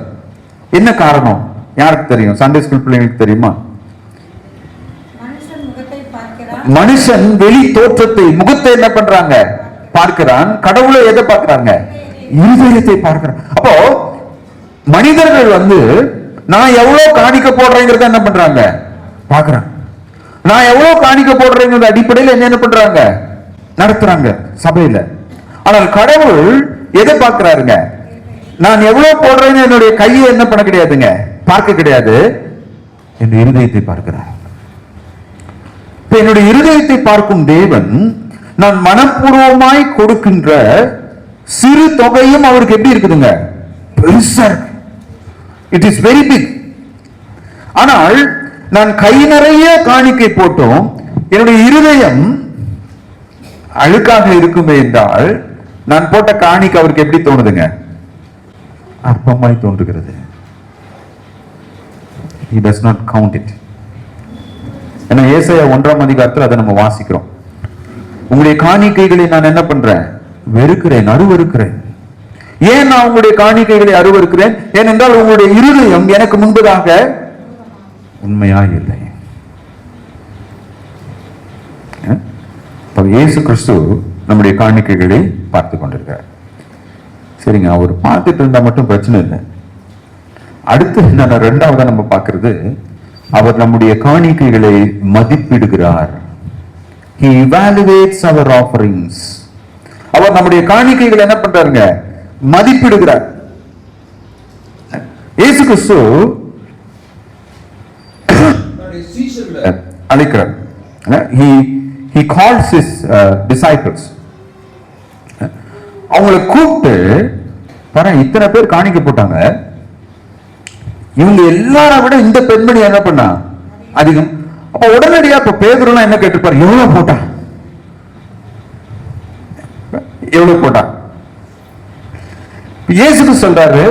[SPEAKER 1] என்ன காரணம் யாருக்கு தெரியும்? சண்டே ஸ்கூல் பிள்ளைங்களுக்கு தெரியுமா? மனுஷன் வெளி தோற்றத்தை, முகத்தை என்ன பண்றாங்க பார்க்கிறான், கடவுளை எதை பார்க்கிறாங்க, இருதயத்தை பார்க்கிறான். அப்போ மனிதர்கள் நான் எவ்வளவு காணிக்க போடுறேங்கிறத என்ன பண்றாங்க பார்க்கிறாங்க. நான் எவ்வளவு காணிக்க போடுறேங்கிற அடிப்படையில் என்ன பண்றாங்க நடத்துறாங்க சபையில. ஆனால் கடவுள் எதை பார்க்கிறாருங்க, நான் எவ்வளவு போடுறேன்னு என்னுடைய கையை என்ன பண்ண கிடையாதுங்க பார்க்க கிடையாது, என் இருதயத்தை பார்க்கிறார். என்னுடைய இருதயத்தை பார்க்கும் தேவன் நான் மனப்பூர்வமாய் கொடுக்கின்ற சிறு தொகையும் அவருக்கு எப்படி இருக்குதுங்க, பெருசா இருக்கு. It is very big. ஆனால் நான் கை நிறைய காணிக்கை போட்டும் என்னுடைய இருதயம் அழுக்காக இருக்குமே என்றால், நான் போட்ட காணிக்கை அவருக்கு எப்படி தோணுதுங்க, அற்பமாய் தோன்றுகிறது. He does not count it. ஏன்னா ஏசாயா 1ஆம் அதிகாரத்தில் அதை நம்ம வாசிக்கிறோம். உங்களுடைய காணிக்கைகளை நான் என்ன பண்றேன், வெறுக்கிறேன், அருவருக்கிறேன். ஏன் நான் உங்களுடைய காணிக்கைகளை அருவருக்கிறேன்? ஏனென்றால் உங்களுடைய இருதயம் எனக்கு முன்பதாக உண்மையா இல்லை. இயேசு கிறிஸ்து நம்முடைய காணிக்கைகளை பார்த்து கொண்டிருக்கிறார். சரிங்க, அவர் பார்த்துட்டு இருந்தா மட்டும் பிரச்சனை இல்லை. அடுத்து என்ன, ரெண்டாவதா நம்ம பார்க்கிறது, அவர் நம்முடைய காணிக்கைகளை மதிப்பிடுகிறார். He evaluates our offerings. அவர் நம்முடைய காணிக்கைகளை என்ன பண்றாருங்க, மதிப்பிடுகிறார். இயேசு கிறிஸ்து அழைக்கிறார். He calls his disciples. அவங்களை கூப்பிட்டு பாரு, இத்தனை பேர் காணிக்க போட்டாங்க, இவங்க எல்லாரை விட இந்த பெண்மணி என்ன பண்ணா அதிகம். அப்ப உடனடியா இப்ப பேதுருனா என்ன கேட்டுப்பாரு, எவ்வளவு போட்டா, எவ்வளவு போட்டா. இயேசு சொல்றாரு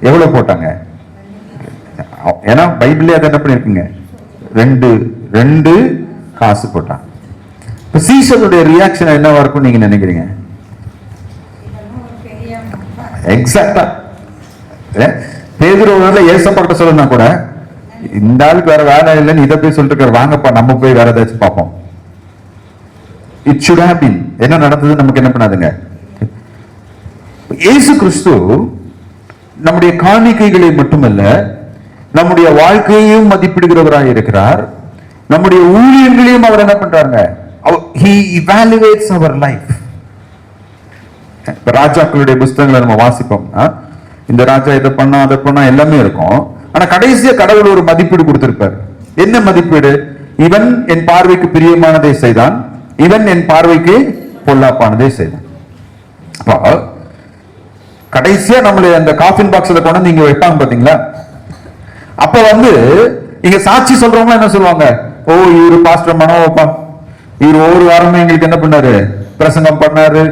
[SPEAKER 1] எவ்வளவு போட்டாங்க, ஏன்னா பைபிள்ல அதை என்ன பண்ணிருக்குங்க, ரெண்டு காசு போட்டான். சீசருடைய ரியாக்ஷன் என்னவா இருக்கும் நீங்க நினைக்கிறீங்க? எக்ஸாக்டா பேதுரு ஏசப்பட்ட சொல்லணும்னா கூட இந்த ஆளுக்கு வேற வேலை இல்லைன்னு இதை போய் சொல்லிட்டு இருக்காரு, வாங்கப்பா நம்ம போய் வேற ஏதாச்சும் பார்ப்போம். It should have been. என்ன நடந்தது நமக்கு என்ன பண்ணாதுங்க. இயேசு கிறிஸ்து நம்முடைய காணிக்கைகளை மட்டுமல்ல, நம்முடைய வாழ்க்கையையும் மதிப்பிடுகிறவராக இருக்கிறார். நம்முடைய ஊழியர்களையும் அவர் என்ன பண்றாங்க, he evaluates our life. ராஜாக்களுடைய புஸ்தகங்களை நம்ம வாசிப்போம், இந்த ராஜா இதை பண்ணா அதை பண்ணா எல்லாமே இருக்கும். ஆனா கடைசியா கடவுள் ஒரு மதிப்பீடு கொடுத்திருப்பார். என்ன மதிப்பீடு? இவன் என் பார்வைக்கு பிரியமானதை செய்தான், இவன் என் பார்வைக்கு பொல்லாப்பானதை செய்தான். கடைசியா நம்மள அந்த காஃபின் பாக்ஸ்ல கொண்டு இங்க வைப்பாங்க பாத்தீங்களா, அப்ப இங்க சாட்சி சொல்றவங்க என்ன சொல்லுவாங்க, ஓ இவரு பாஸ்டர் மனோவப்பா, இவர் ஒவ்வொரு வாரமும் எங்களுக்கு என்ன பண்ணாரு, பிரசங்கம் பண்ணாரு,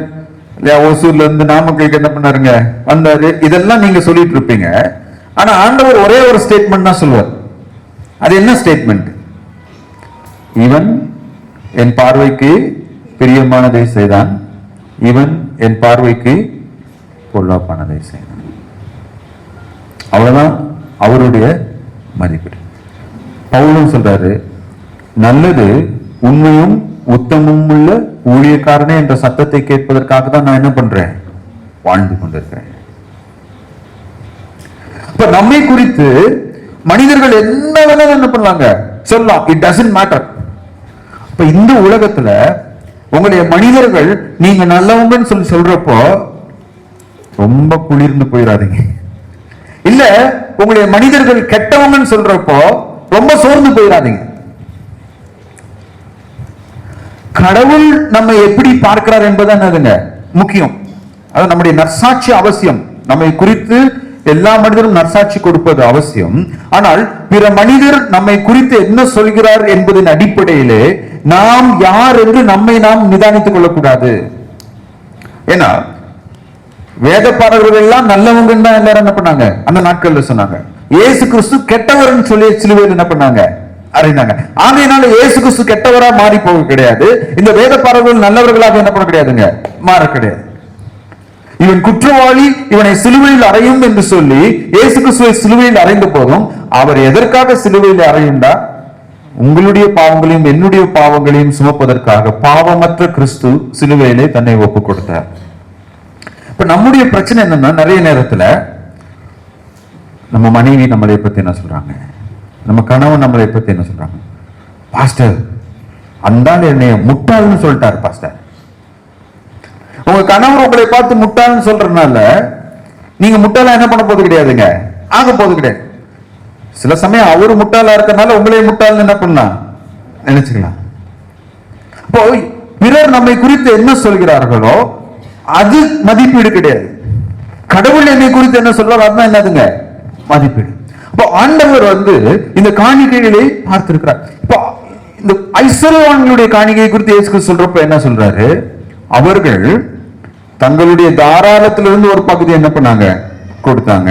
[SPEAKER 1] இல்லையா ஓசூர்ல இருந்து நாமக்கலுக்கு என்ன பண்ணாருங்க வந்தாரு, இதெல்லாம் நீங்க சொல்லிட்டு இருப்பீங்க. ஆனா ஆண்டவர் ஒரே ஒரு ஸ்டேட்மெண்ட் தான் சொல்லுவார். அது என்ன ஸ்டேட்மெண்ட்? இவன் என் பார்வைக்கு பிரியமானதை செய்தான், இவன் என் பார்வைக்கு பொல்லாப்பானதை செய்தான். அவ்வளவுதான் அவருடைய மதிப்பீடு. பவுலும் சொல்றாரு, நல்லது உண்மையும் உத்தமும் உள்ள ஊழியக்காரனே என்ற சத்தத்தை கேட்பதற்காக தான் நான் என்ன பண்றேன், வாழ்ந்து கொண்டிருக்கிறேன். இப்ப நம்மை குறித்து மனிதர்கள் என்ன வேணாலும் என்ன பண்ணலாங்க சொல்லலாம், இட் டசன்ட் மேட்டர். இப்ப இந்த உலகத்துல உங்களுடைய மனிதர்கள் நீங்க நல்லவங்கன்னு சொல்லி சொல்றப்போ ரொம்ப குளிர்ந்து போயிடாதீங்க. இல்ல உங்களுடைய மனிதர்கள் கெட்டவங்கன்னு சொல்றப்போ ரொம்ப சோர்ந்து போயிடாதீங்க. கடவுள் நம்ம எப்படி பார்க்கிறார் என்பது என்னதுங்க முக்கியம். அது நம்முடைய நற்சாட்சி அவசியம். நம்மை குறித்து எல்லா மனிதரும் நற்சாட்சி கொடுப்பது அவசியம். ஆனால் பிற மனிதர் நம்மை குறித்து என்ன சொல்கிறார் என்பதன் அடிப்படையிலே நாம் யார் என்று நம்மை நாம் நிதானித்துக் கொள்ளக்கூடாது. ஏன்னா வேதப்பாரர்கள் எல்லாம் நல்லவங்கன்னு தான் எல்லாரும் என்ன பண்ணாங்க அந்த நாட்கள்ல சொன்னாங்க. இயேசு கிறிஸ்து கெட்டவர்னு சொல்லி சிலுவையில் என்ன பண்ணாங்க அறிந்தாங்க. ஆகையினால இயேசு கிறிஸ்து கெட்டவரா மாறி போக கிடையாது, இந்த வேதப்பாரர்கள் நல்லவர்களாக என்ன பண்ண கிடையாதுங்க மாற கிடையாது. இவன் குற்றவாளி, இவனை சிலுவையில் அறையும் என்று சொல்லி இயேசு கிறிஸ்துவை சிலுவையில் அறைந்த போதும் அவர் எதற்காக சிலுவையில் அறையுண்டா? உங்களுடைய பாவங்களையும் என்னுடைய பாவங்களையும் சுமப்பதற்காக பாவமற்ற கிறிஸ்து சிலுவையிலே தன்னை ஒப்பு கொடுத்தார். இப்ப நம்முடைய பிரச்சனை என்னன்னா, நிறைய நேரத்துல நம்ம மனைவி நம்மளை பத்தி என்ன சொல்றாங்க, நம்ம கணவன் நம்மளை பத்தி என்ன சொல்றாங்க, பாஸ்டர் அந்த என்னைய முட்டாள்னு சொல்லிட்டாரு பாஸ்டர். உங்க கணவர் உங்களை பார்த்து முட்டாள்னு சொல்றதுனால நீங்க முட்டாளா என்ன பண்ண போது கிடையாதுங்க, ஆக போது கிடையாது. சில சமயம் அவரு முட்டாளா இருக்கனால உங்களே முட்டாள்னு என்ன பண்ணலாம் நினைச்சுக்கலாம். இப்போ பிறர் நம்மை குறித்து என்ன சொல்கிறார்களோ அது மதிப்பீடு கிடையாது. கடவுள் என்னை குறித்து என்ன சொல்றாரு அதுதான் என்னதுங்க மதிப்பீடு. இப்போ ஆண்டவர் இந்த காணிக்கைகளை பார்த்திருக்கிறார். இப்போ இந்த ஐஸ்வர்யவான்களுடைய காணிக்கை குறித்து இயேசு சொல்றப்ப என்ன சொல்றாரு, அவர்கள் தங்களுடைய தாராளத்திலிருந்து ஒரு பகுதி என்ன பண்ணாங்க கொடுத்தாங்க.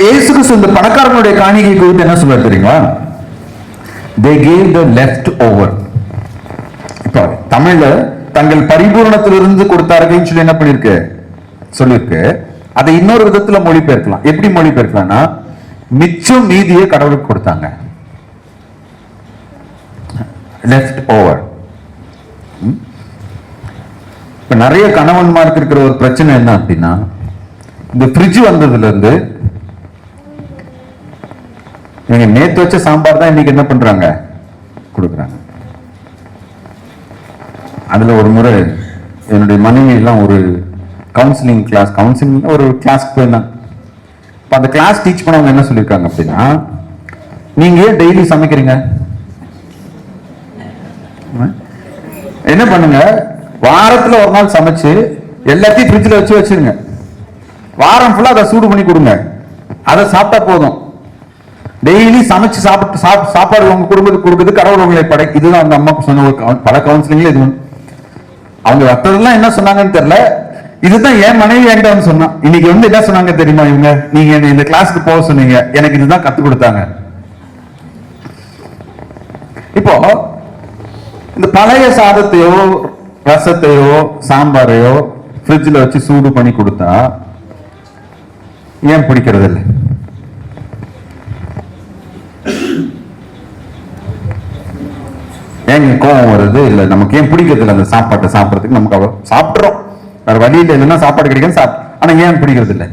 [SPEAKER 1] இயேசு கிறிஸ்து இந்த பணக்காரனுடைய காணிக்கை குறித்து என்ன சொல்றாரு தெரியுமா, they gave the left over. இப்போ தமிழ்ல தங்கள் பரிபூரணத்திலிருந்து கொடுத்தார்கள் சொல்லி என்ன பண்ணிருக்கு சொல்லிருக்கு. அதை இன்னொரு விதத்துல மொழிபெயர்க்கலாம். எப்படி மொழிபெயர்க்கலாம்னா, மிச்சம் மீதியை கடவுளுக்கு கொடுத்தாங்க, லெஃப்ட் ஓவர். இப்ப நிறைய கணவன்மாருக்கு இருக்கிற ஒரு பிரச்சனை என்ன அப்படின்னா, இந்த ஃப்ரிட்ஜ் வந்ததுல இருந்து நீங்க நேத்து வச்ச சாம்பார் தான் இன்னைக்கு என்ன பண்றாங்க கொடுக்குறாங்க. அதுல ஒரு முறை என்னுடைய மனைவி எல்லாம் ஒரு கவுன்சிலிங் ஒரு கிளாஸ்க்கு போயிருந்தாங்க. இப்போ அந்த கிளாஸ் டீச் பண்ணவங்க என்ன சொல்லியிருக்காங்க அப்படின்னா, நீங்க ஏன் டெய்லி சமைக்கிறீங்க, என்ன பண்ணுங்க வாரத்துல ஒரு நாள் சமைச்சு எல்லாத்தையும் ஃப்ரிட்ஜில் வச்சிருங்க, வாரம் ஃபுல்லா அதை சூடு பண்ணி கொடுங்க, அதை சாப்பிட்டா போதும், டெய்லி சமைச்சு சாப்பாடு உங்க குடும்பத்துக்கு கொடுக்குது கடவுள் உங்களை படை. இதுதான் அந்த அம்மா சொன்ன பல கவுன்சிலிங்ல இது. அவங்க மற்றதெல்லாம் என்ன சொன்னாங்கன்னு தெரியல. இதுதான் என் மனைவி என்கிட்ட வந்து சொன்னா. இன்னைக்கு வந்து என்ன சொன்னாங்க தெரியுமா? இவங்க, நீங்க இந்த கிளாஸ்க்கு போக சொன்னீங்க, எனக்கு இதுதான் கத்து கொடுத்தாங்க. இப்போ இந்த பழைய சாதத்தையோ ரசத்தையோ சாம்பாரையோ ஃப்ரிட்ஜில் வச்சு சூடு பண்ணி கொடுத்தா ஏன் பிடிக்கிறது இல்லை? ஏங்க கோபம் வருது? இல்ல நமக்கு ஏன் பிடிக்கிறது இல்லை அந்த சாப்பாட்டை சாப்பிட்றதுக்கு? நமக்கு அவ்வளோ சாப்பிட்றோம், வேற வழி இல்லை, இல்லைன்னா சாப்பாடு கிடைக்கும் ஆனா ஏன் பிடிக்கிறது இல்லை?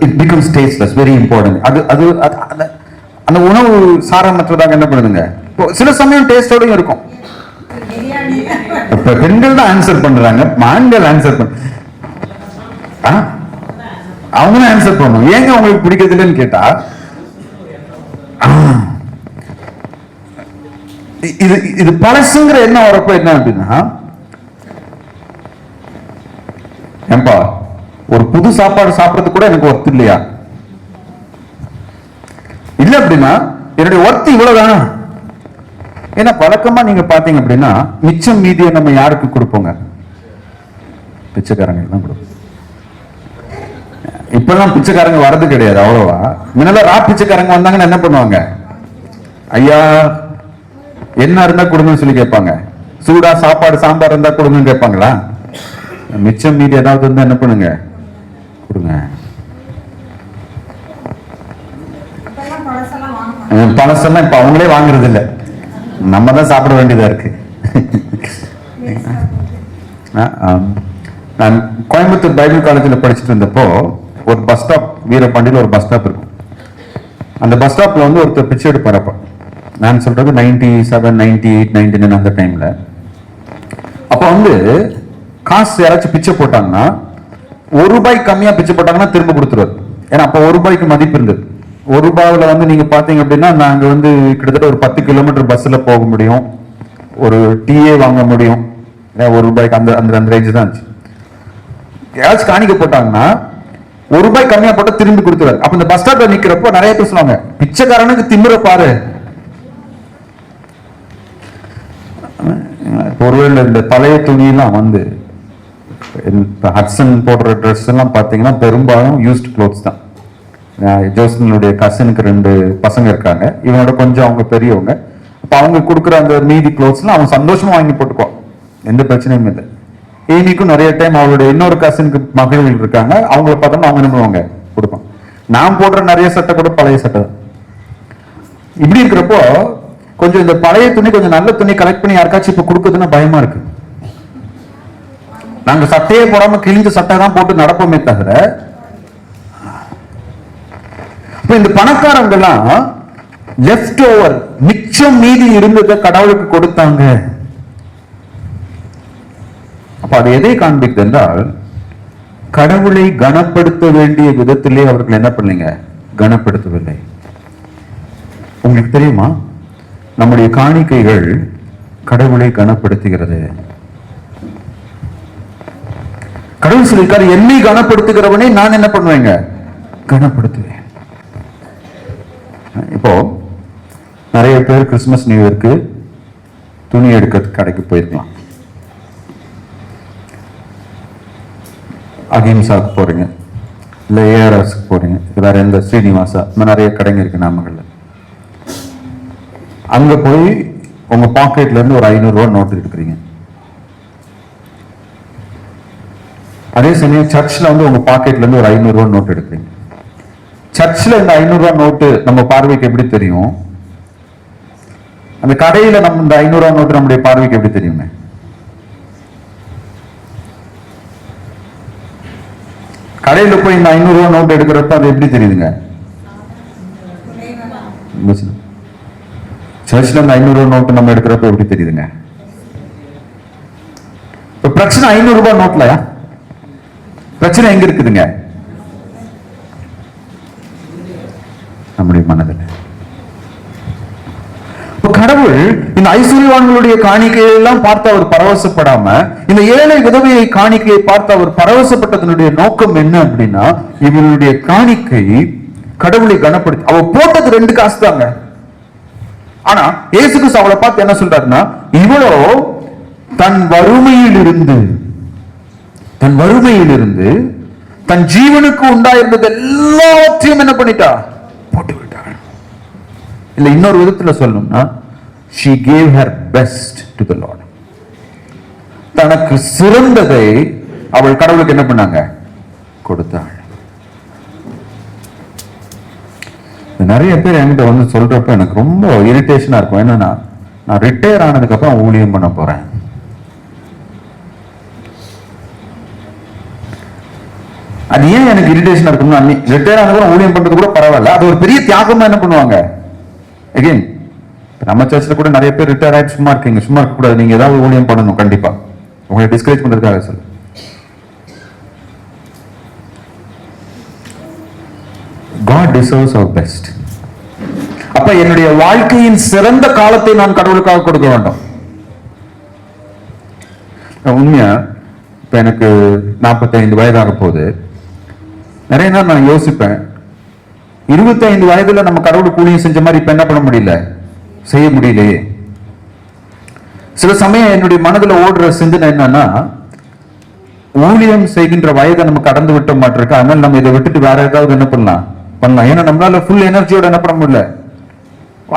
[SPEAKER 1] It becomes tasteless, very important. அது அது அந்த உணவு சாரமற்றதாக என்ன பண்ணுதுங்க? சில சமயம் டேஸ்டோடையும் இருக்கும். இப்ப பெண்கள் தான் ஆன்சர் பண்றாங்க, ஆண்கள் ஆன்சர் பண்ண அவங்களும் ஆன்சர் பண்ணணும். ஏங்க அவங்களுக்கு பிடிக்கிறது இல்லைன்னு கேட்டா, இது இது பழசுங்கிற என்ன வரப்ப என்ன அப்படின்னா, ஏன்பா ஒரு புது சாப்பாடு சாப்பிடறது கூட எனக்கு ஒர்த் இல்லையா? இல்ல அப்படின்னா என்னுடைய ஒர்த் இவ்வளவுதான். ஏன்னா பழக்கமா நீங்க பாத்தீங்க அப்படின்னா மிச்சம் மீதியை நம்ம யாருக்கு கொடுப்போங்க? பிச்சைக்காரங்க தான் கொடுப்போம். இப்பெல்லாம் பிச்சைக்காரங்க வர்றது கிடையாது அவ்வளவா. முன்னெல்லாம் பிச்சைக்காரங்க வந்தாங்கன்னா என்ன பண்ணுவாங்க? ஐயா என்ன இருந்தா கொடுங்கன்னு சொல்லி கேட்பாங்க. சூடா சாப்பாடு சாம்பார் இருந்தா கொடுங்கன்னு கேட்பாங்களா? மிச்சம் மீதி ஏதாவது இருந்தா என்ன பண்ணுங்க? கொடுங்க. பழசெல்லாம் இப்ப அவங்களே வாங்குறது இல்ல, நம்ம தான் சாப்பிட வேண்டியதா இருக்கு. நான் கோயம்புத்தூர் பைபிள் காலேஜில் படிச்சுட்டு இருந்தப்போ ஒரு பஸ் ஸ்டாப், வீரபாண்டியில் ஒரு பஸ் ஸ்டாப் இருக்கும். அந்த பஸ் ஸ்டாப்ல வந்து ஒருத்தர் பிச்சை எடுப்பாரப்ப, நான் சொல்றது 97, 98, 99 அந்த டைம்ல. அப்ப வந்து காசு யாராச்சும் பிச்சை போட்டாங்கன்னா, ₹1 கம்மியா பிச்சை போட்டாங்கன்னா திரும்ப கொடுத்துருவாரு. ஏன்னா அப்ப ₹1 மதிப்பு இருந்தது. ₹1 வந்து நீங்க பாத்தீங்க அப்படின்னா, நாங்க வந்து கிட்டத்தட்ட ஒரு 10 கிலோமீட்டர் பஸ்ல போக முடியும், ஒரு டீயே வாங்க முடியும். ₹1 அந்த அந்த ரேஞ்ச் தான் இருந்துச்சு. யாராச்சும் காணிக்க போட்டாங்கன்னா ₹1 கம்மியா போட்டா திரும்பி கொடுத்துருவாரு. அப்ப இந்த பஸ் ஸ்டாப்ல நிக்கிறப்போ நிறைய பேர் சொல்லுவாங்க, பிச்சைக்காரனுக்கு திமிர பாரு. ஒருவேளை இந்த பழைய துணியெல்லாம் வந்து ஹட்சன் போடுற ட்ரெஸ் எல்லாம் பாத்தீங்கன்னா பெரும்பாலும் யூஸ்ட் கிளோத்ஸ் தான். ஜோசனுடைய கசனுக்கு 2 பசங்க இருக்காங்க, இவனோட கொஞ்சம் அவங்க பெரியவங்க. அப்ப அவங்க கொடுக்குற அந்த மீதி கிளோத்ஸ்லாம் அவன் சந்தோஷமா வாங்கி போட்டுக்குவான், எந்த பிரச்சனையும் இல்லை. ஏனிக்கும் நிறைய டைம் அவளுடைய இன்னொரு கசனுக்கு மகளிர்கள் இருக்காங்க, அவங்கள பார்த்தோம்னா அவங்க என்ன பண்ணுவாங்க? கொடுப்பான். நான் போடுற நிறைய சட்டை கூட பழைய சட்டை தான். இப்படி இருக்கிறப்போ கொஞ்சம் இந்த பழைய துணி, கொஞ்சம் நல்ல துணி கலெக்ட் பண்ணி யாருக்காச்சும் இப்ப கொடுக்குதுன்னா பயமா இருக்கு. நாங்க சட்டையே போடாம கிழிஞ்ச சட்டை தான் போட்டு நடப்போமே தவிர, இந்த பணக்காரங்கெல்லாம் லெஃப்ட் ஓவர், மிச்சம் மீதி இருந்ததை கடவுளுக்கு கொடுத்தாங்க. அப்ப அது எதை காண்பிக்குது என்றால், கடவுளை கனப்படுத்த வேண்டிய விதத்திலே அவர்கள் என்ன பண்ணீங்க? கனப்படுத்தவில்லை. உங்களுக்கு தெரியுமா, நம்முடைய காணிக்கைகள் கடவுளை கனப்படுத்துகிறது. கடவுள் சொல்லியிருக்காரு, என்னை கனப்படுத்துகிறவனை நான் என்ன பண்ணுவேங்க? கனப்படுத்துவேன். இப்போ நிறைய பேர் கிறிஸ்துமஸ் நியூ இயருக்கு துணி எடுக்க கடைக்கு போயிருக்கலாம். அகிம்சாக்கு போறீங்க, இல்ல ஏஆர்எஸ்க்கு போறீங்க, வேற எந்த ஸ்ரீனிவாசா, நிறைய கடைங்க இருக்கு நாமக்கல்ல. அங்க போய் உங்க பாக்கெட்ல இருந்து ஒரு ₹500 நோட்டு எடுக்கிறீங்க. அதே சமயம் சர்ச்ல வந்து உங்க பாக்கெட்ல இருந்து ஒரு ₹500 நோட்டு எடுக்கிறீங்க. சர்ச்ல இந்த ₹500 நோட்டு நம்ம பார்வைக்கு எப்படி தெரியும்? அந்த கடையில நம்ம இந்த ₹500 நோட்டு நம்முடைய பார்வைக்கு எப்படி தெரியுங்க? கடையில போய் இந்த ₹500 நோட்டு எடுக்கிறப்ப அது எப்படி தெரியுதுங்க? சர்ச்ல இந்த ₹500 நோட்டு நம்ம எடுக்கிறப்ப எப்படி தெரியுதுங்க? இப்ப பிரச்சனை ₹500 நோட்லயா? பிரச்சனை எங்க இருக்குதுங்க? நம்முடைய மனதில். கடவுள் இந்த ஐஸ்வர்யவான்களுடைய காணிக்கையை எல்லாம் பார்த்து அவர் பரவசப்படாம இந்த ஏழை விதவையை காணிக்கையை பார்த்து அவர் பரவசப்பட்டதனுடைய நோக்கம் என்ன அப்படின்னா, இவருடைய காணிக்கை கடவுளை கனப்படுத்தி. அவ போட்டது 2 காசு தாங்க. ஆனா இயேசு கிறிஸ்து அவளை பார்த்து என்ன சொல்றாருன்னா, இவளோ தன் வறுமையிலிருந்து தன் ஜீவனுக்கு உண்டாயிருந்தது எல்லாவற்றையும் என்ன பண்ணிட்டா, போட்டு விட்டாள். இல்ல இன்னொரு விதத்துல சொல்லணும்னா, she gave her best to the Lord. தனக்கு சிறந்ததை அவள் கடவுளுக்கு என்ன பண்ணாங்க, கொடுத்தாள். நிறைய பேர் என்கிட்ட வந்து சொல்றப்ப எனக்கு ரொம்ப இரிட்டேஷனா இருக்கும். என்னன்னா, நான் ரிட்டையர் ஆனதுக்கு அப்புறம் ஊழியம் பண்ண போறேன். அது ஏன் எனக்கு இரிட்டேஷனா இருக்கும்னா, ரிட்டையர் ஆனதுக்கு ஊழியம் பண்றது கூட பரவாயில்ல, அது ஒரு பெரிய தியாகமா என்ன பண்ணுவாங்க. அகைன் நம்ம சர்ச்சில் கூட நிறைய பேர் ரிட்டையர் ஆயிட்டு சும்மா இருக்கீங்க. சும்மா இருக்க கூடாது, நீங்க ஏதாவது ஊழியம் பண்ணணும். கண்டிப்பா உங்களை டிஸ்கரேஜ் பண்றதுக்காக சொல்லு. God deserves our best. அப்ப என்னுடைய வாழ்க்கையின் சிறந்த காலத்தை நான் கடவுளுக்காக கொடுக்க வேண்டும். உண்மையா இப்ப எனக்கு 45 வயதாக போகுது. நிறைய நாள் நான் யோசிப்பேன், 25 வயதுல நம்ம கடவுளுக்கு ஊழியம் செஞ்ச மாதிரி இப்ப என்ன பண்ண முடியல, செய்ய முடியலையே. சில சமயம் என்னுடைய மனதுல ஓடுற சிந்தனை என்னன்னா, ஊழியம் செய்கின்ற வயதை நம்ம கடந்து விட்ட மாட்டிருக்கு, அதனால நம்ம இதை விட்டுட்டு வேற ஏதாவது என்ன பண்ணலாம். ஏன்னா நம்மளால ஃபுல் எனர்ஜியோட என்ன பண்ண முடியல.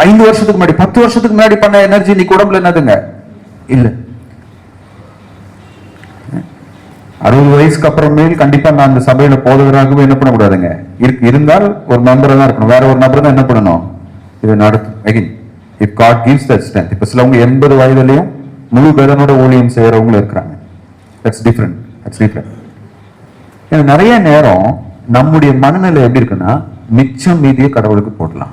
[SPEAKER 1] 5 வருஷத்துக்கு முன்னாடி 10 வருஷத்துக்கு முன்னாடி பண்ண எனர்ஜி இன்னைக்கு உடம்புல என்னதுங்க இல்ல. 60 வயசுக்கு அப்புறமேல் கண்டிப்பா நான் அந்த சபையில போதகராகவே என்ன பண்ணக்கூடாதுங்க. இருந்தால் ஒரு மெம்பரா தான் இருக்கணும், வேற ஒரு நபர் தான் என்ன பண்ணணும், இது நடத்தும். Again if God gives that strength. இப்ப சிலவங்க 80 வயதுலயும் முழு பேரனோட ஊழியம் செய்யறவங்களும் இருக்கிறாங்க. That's different. ஏன்னா நிறைய நேரம் நம்முடைய மனநிலை எப்படி இருக்குன்னா, மிச்சம் மீதியை கடவுளுக்கு போடலாம்.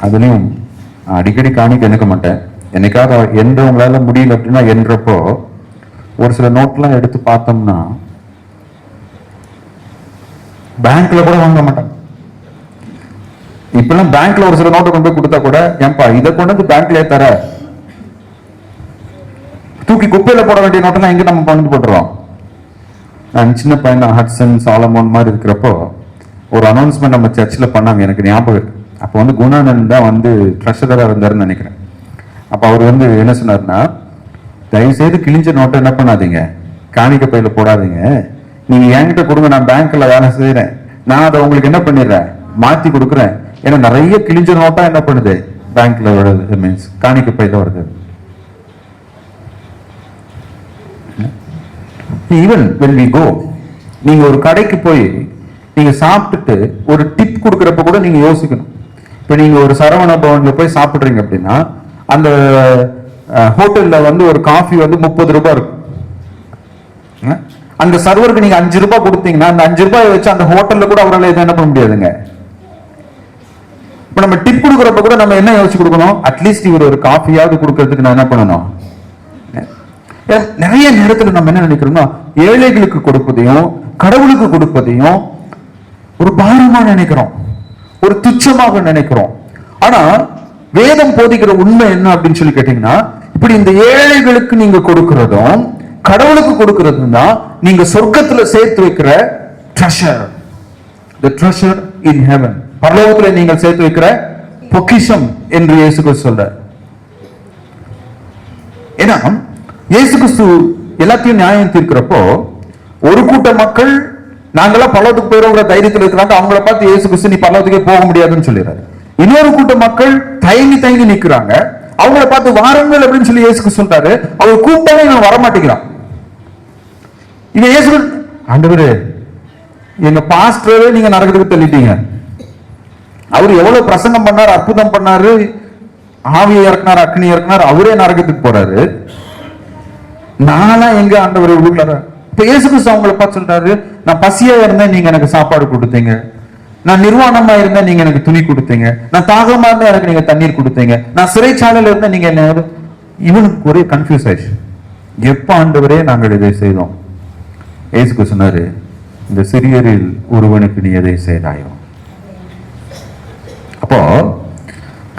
[SPEAKER 1] அதுலயும் அடிக்கடி காணிக்க எண்ணிக்க மாட்டேன். என்னைக்காவது என்றவங்களால முடியல அப்படின்னா என்றப்போ ஒரு சில நோட்லாம் எடுத்து பார்த்தோம்னா பேங்க்ல கூட வாங்க மாட்டாங்க. இப்பெல்லாம் பேங்க்ல ஒரு சில நோட்டை கொண்டு போய் கொடுத்தா கூட, ஏன்பா இதை கொண்டு வந்து பேங்க்லயே தர, தூக்கி குப்பையில போட வேண்டிய நோட்டெல்லாம் எங்க நம்ம கொண்டு போட்டுருவோம். நான் சின்ன பையன் ஹட்சன் சாலமோன் மாதிரி இருக்கிறப்போ ஒரு அனௌன்ஸ்மெண்ட் நம்ம சர்ச்சில் பண்ணாங்க, எனக்கு ஞாபகம் இருக்கு. அப்போ வந்து குணானந்த் தான் வந்து ட்ரெஷரரா இருந்தாருன்னு நினைக்கிறேன். அப்போ அவர் வந்து என்ன சொன்னார்னா, தயவுசெய்து கிழிஞ்ச நோட்டை என்ன பண்ணாதீங்க, காணிக்க பையில போடாதீங்க, நீங்க என்கிட்ட கொடுங்க, நான் பேங்க்ல வேலை செய்யறேன், நான் அதை உங்களுக்கு என்ன பண்ணிடுறேன், மாத்தி கொடுக்குறேன். ஏன்னா நிறைய கிழிஞ்ச நோட்டா என்ன பண்ணுது, பேங்க்ல வருது, மீன்ஸ் காணிக்க பையில வருது. ஈவன் when we go, நீங்க ஒரு கடைக்கு போய் நீங்க சாப்பிட்டுட்டு ஒரு டிப் கொடுக்கறப்ப கூட நீங்க யோசிக்கணும். இப்ப நீங்க ஒரு சரவண பவன்ல போய் சாப்பிடுறீங்க அப்படின்னா, அந்த ஹோட்டல்ல வந்து ஒரு காஃபி வந்து 30 ரூபாய் இருக்கும். அந்த சர்வருக்கு நீங்க 5 ரூபாய் கொடுத்தீங்கன்னா, அந்த 5 ரூபாய் வச்சு அந்த ஹோட்டல்ல கூட அவரால் எதுவும் என்ன பண்ண முடியாதுங்க. இப்ப நம்ம டிப் கொடுக்கறப்ப கூட நம்ம என்ன யோசிச்சு கொடுக்கணும், அட்லீஸ்ட் இவர் ஒரு காஃபியாவது கொடுக்கறதுக்கு நான் என்ன பண்ணணும். நிறைய நேரத்தில் நம்ம என்ன நினைக்கிறோம்னா, ஏழைகளுக்கு கொடுப்பதையும் கடவுளுக்கு கொடுப்பதையும் ஒரு பாரமா நினைக்கிறோம், ஒரு துச்சமாக நினைக்கிறோம். ஆனா வேதம் போதிக்கிற உண்மை என்ன அப்படின்னு சொல்லி கேட்டீங்கன்னா, இப்படி இந்த ஏழைகளுக்கு நீங்க கொடுக்கிறதும் கடவுளுக்கு கொடுக்கிறதும் தான் நீங்க சொர்க்கத்துல சேர்த்து வைக்கிற treasure, the treasure in heaven. பரலோகத்துல நீங்கள் சேர்த்து வைக்கிற பொக்கிஷம் என்று இயேசு கிறிஸ்து சொல்றார். ஏன்னா இயேசு கிறிஸ்து எல்லாத்தையும் நியாயம் தீர்க்கிறப்போ ஒரு கூட்ட மக்கள் நாங்கெல்லாம் பரலோகத்துக்கு போயிடுற தைரியத்தில் இருக்கிறாங்க, அவங்கள பார்த்து இயேசு கிறிஸ்து நீ பரலோகத்துக்கே போக முடியாதுன்னு சொல்லிடுறாரு. இன்னொரு கூட்ட மக்கள் தயங்கி நிக்கிறாங்க, அவங்கள பார்த்து வாருங்கள் அப்படின்னு சொல்லி இயேசு கிறிஸ்து சொல்றாரு. அவர் கூப்பிட்டாலே இவன் வரமாட்டேங்கிறான். இவன் இயேசு, ஆண்டவரே எங்க பாஸ்டரே நீங்க நரகத்துக்கு தள்ளிட்டீங்க, அவர் எவ்வளவு பிரசங்கம் பண்ணாரு, அற்புதம் பண்ணாரு, ஆவியை இறக்குனார், அக்னி இறக்குனார், அவரே நரகத்துக்கு போறாரு, நானா எங்க ஆண்டவர் உள்ளார. இப்ப இயேசு கிறிஸ்து அவங்களை பார்த்து சொல்றாரு, நான் பசியா இருந்தேன் நீங்க எனக்கு சாப்பாடு கொடுத்தீங்க, நான் நிர்வாணமா இருந்தேன் நீங்க எனக்கு துணி கொடுத்தீங்க, நான் தாகமா இருந்தா எனக்கு நீங்க தண்ணீர் கொடுத்தீங்க, நான் சிறைச்சாலையில இருந்தா நீங்க என்ன. இவனுக்கு ஒரே கன்ஃபியூஸ் ஆயிடுச்சு, எப்ப ஆண்டவரே நாங்கள் இதை செய்தோம். இயேசு கிறிஸ்து சொன்னாரு, இந்த சிறியரில் ஒருவனுக்கு நீ எதை செய்தாயோ. அப்போ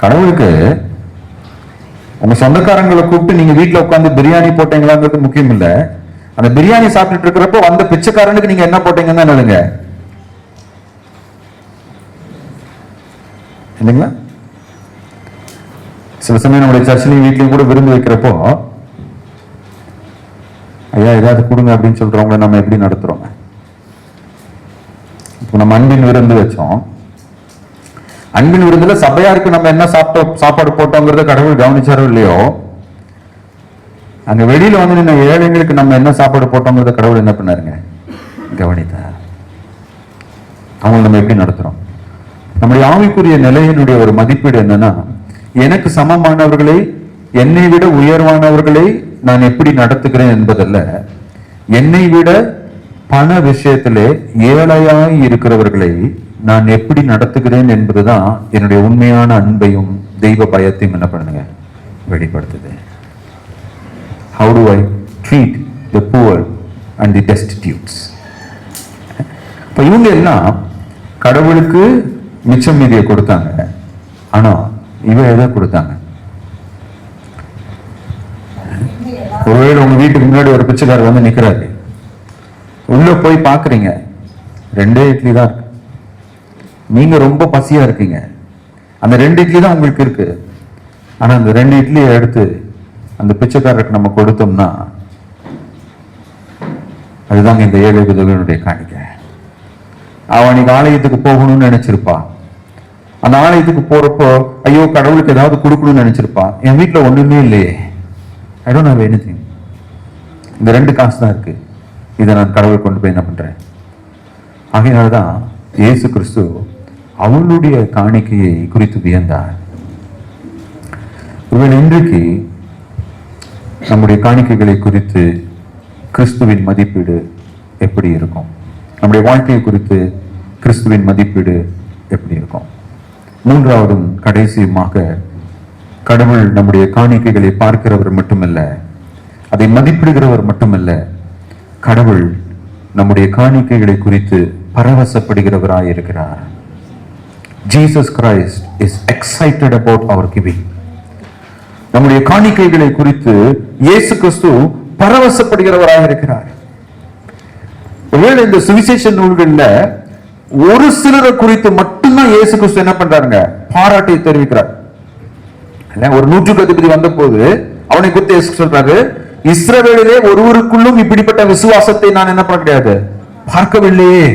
[SPEAKER 1] கடவுளுக்கு உங்க சொந்தக்காரங்களை கூப்பிட்டு நீங்க வீட்டுல உட்காந்து பிரியாணி போட்டீங்களாங்கிறது முக்கியம் இல்ல. அந்த பிரியாணி சாப்பிட்டுட்டு இருக்கிறப்போ வந்த பிச்சைக்காரனுக்கு நீங்க என்ன போட்டீங்கன்னு என்னதுங்க இல்லைங்களா? சில சமயம் நம்முடைய சர்ச்சிலையும் வீட்லயும் கூட விருந்து வைக்கிறப்போ, ஐயா ஏதாவது கொடுங்க அப்படின்னு சொல்றவங்களை நம்ம எப்படி நடத்துறோம்? இப்போ நம்ம அன்பின் விருந்து வச்சோம். அன்பின் விருந்துல சபையாருக்கு நம்ம என்ன சாப்பாடு போட்டோங்கிறத கடவுள் கவனிச்சாரோ இல்லையோ, அங்க வெளியில வந்து நின்ன ஏழைங்களுக்கு நம்ம என்ன சாப்பாடு போட்டோங்கிறத கடவுள் என்ன பண்ணாருங்க? கவனித்தார். அவங்க நம்ம எப்படி நடத்துறோம்? நம்முடைய ஆவிக்குரிய நிலையினுடைய ஒரு மதிப்பீடு என்னன்னா, எனக்கு சமமானவர்களை, என்னை விட உயர்வானவர்களை நான் எப்படி நடத்துகிறேன் என்பதல்ல, என்னை விட பண விஷயத்திலே ஏழையாய் இருக்கிறவர்களை நான் எப்படி நடத்துகிறேன் என்பதுதான் என்னுடைய உண்மையான அன்பையும் தெய்வ பயத்தையும் என்ன பண்ணுங்க வெளிப்படுத்துது. How do I treat the poor and the destitutes? இப்ப இவங்க எல்லாம் கடவுளுக்கு மிச்சம் மீதியை கொடுத்தாங்க. ஆனா இவ எதை கொடுத்தாங்க? ஒருவேளை உங்க வீட்டுக்கு முன்னாடி ஒரு பிச்சைக்காரர் வந்து நிக்கிறாரு, உள்ள போய் பாக்குறீங்க, 2 இட்லி தான் இருக்கு, நீங்க ரொம்ப பசியா இருக்கீங்க, அந்த 2 இட்லி தான் உங்களுக்கு இருக்கு. ஆனா அந்த 2 இட்லியை எடுத்து அந்த பிச்சைக்காரருக்கு நம்ம கொடுத்தோம்னா அதுதாங்க இந்த ஏழை விதவையினுடைய காணிக்கை. அவன் இன்னைக்கு ஆலயத்துக்கு போகணும்னு நினைச்சிருப்பா. அந்த ஆலயத்துக்கு போறப்போ ஐயோ கடவுளுக்கு ஏதாவது கொடுக்கணும்னு நினைச்சிருப்பா. என் வீட்டுல ஒண்ணுமே இல்லையே, ஐ டோன்ட் ஹேவ் எனிதிங், இந்த 2 காசு தான் இருக்கு, இதை நான் கடவுள் கொண்டு போய் என்ன பண்றேன்? ஆகையினால்தான் இயேசு கிறிஸ்து அவளுடைய காணிக்கையை குறித்து வியந்தார். ஒருவேளை இன்றைக்கு நம்முடைய காணிக்கைகளை குறித்து கிறிஸ்துவின் மதிப்பீடு எப்படி இருக்கும்? நம்முடைய வாழ்க்கையை குறித்து கிறிஸ்துவின் மதிப்பீடு எப்படி இருக்கும்? 3வதும் கடைசியுமாக, கடவுள் நம்முடைய காணிக்கைகளை பார்க்கிறவர் மட்டுமல்ல, அதை மதிப்பிடுகிறவர் மட்டுமல்ல, கடவுள் நம்முடைய காணிக்கைகளை குறித்து பரவசப்படுகிறவராய் இருக்கிறார். Jesus Christ is excited about our giving. நம்முடைய காணிக்கைகளை குறித்து இயேசு கிறிஸ்து பரவசப்படுகிறவராக இருக்கிறார். ஒருவேளை இந்த சுவிசேஷ நூல்கள்ல ஒரு சிலரை குறித்து மட்டும்தான் இயேசு கிறிஸ்து என்ன பண்றாருங்க? பாராட்டை தெரிவிக்கிறார். ஒரு 100க்கு அதிபதி வந்த போது அவனை குறித்து இயேசு சொல்றாரு, இஸ்ரவேலிலே ஒருவருக்குள்ளும் இப்படிப்பட்ட விசுவாசத்தை நான் என்ன பண்ண முடியாது, பார்க்கவில்லையே.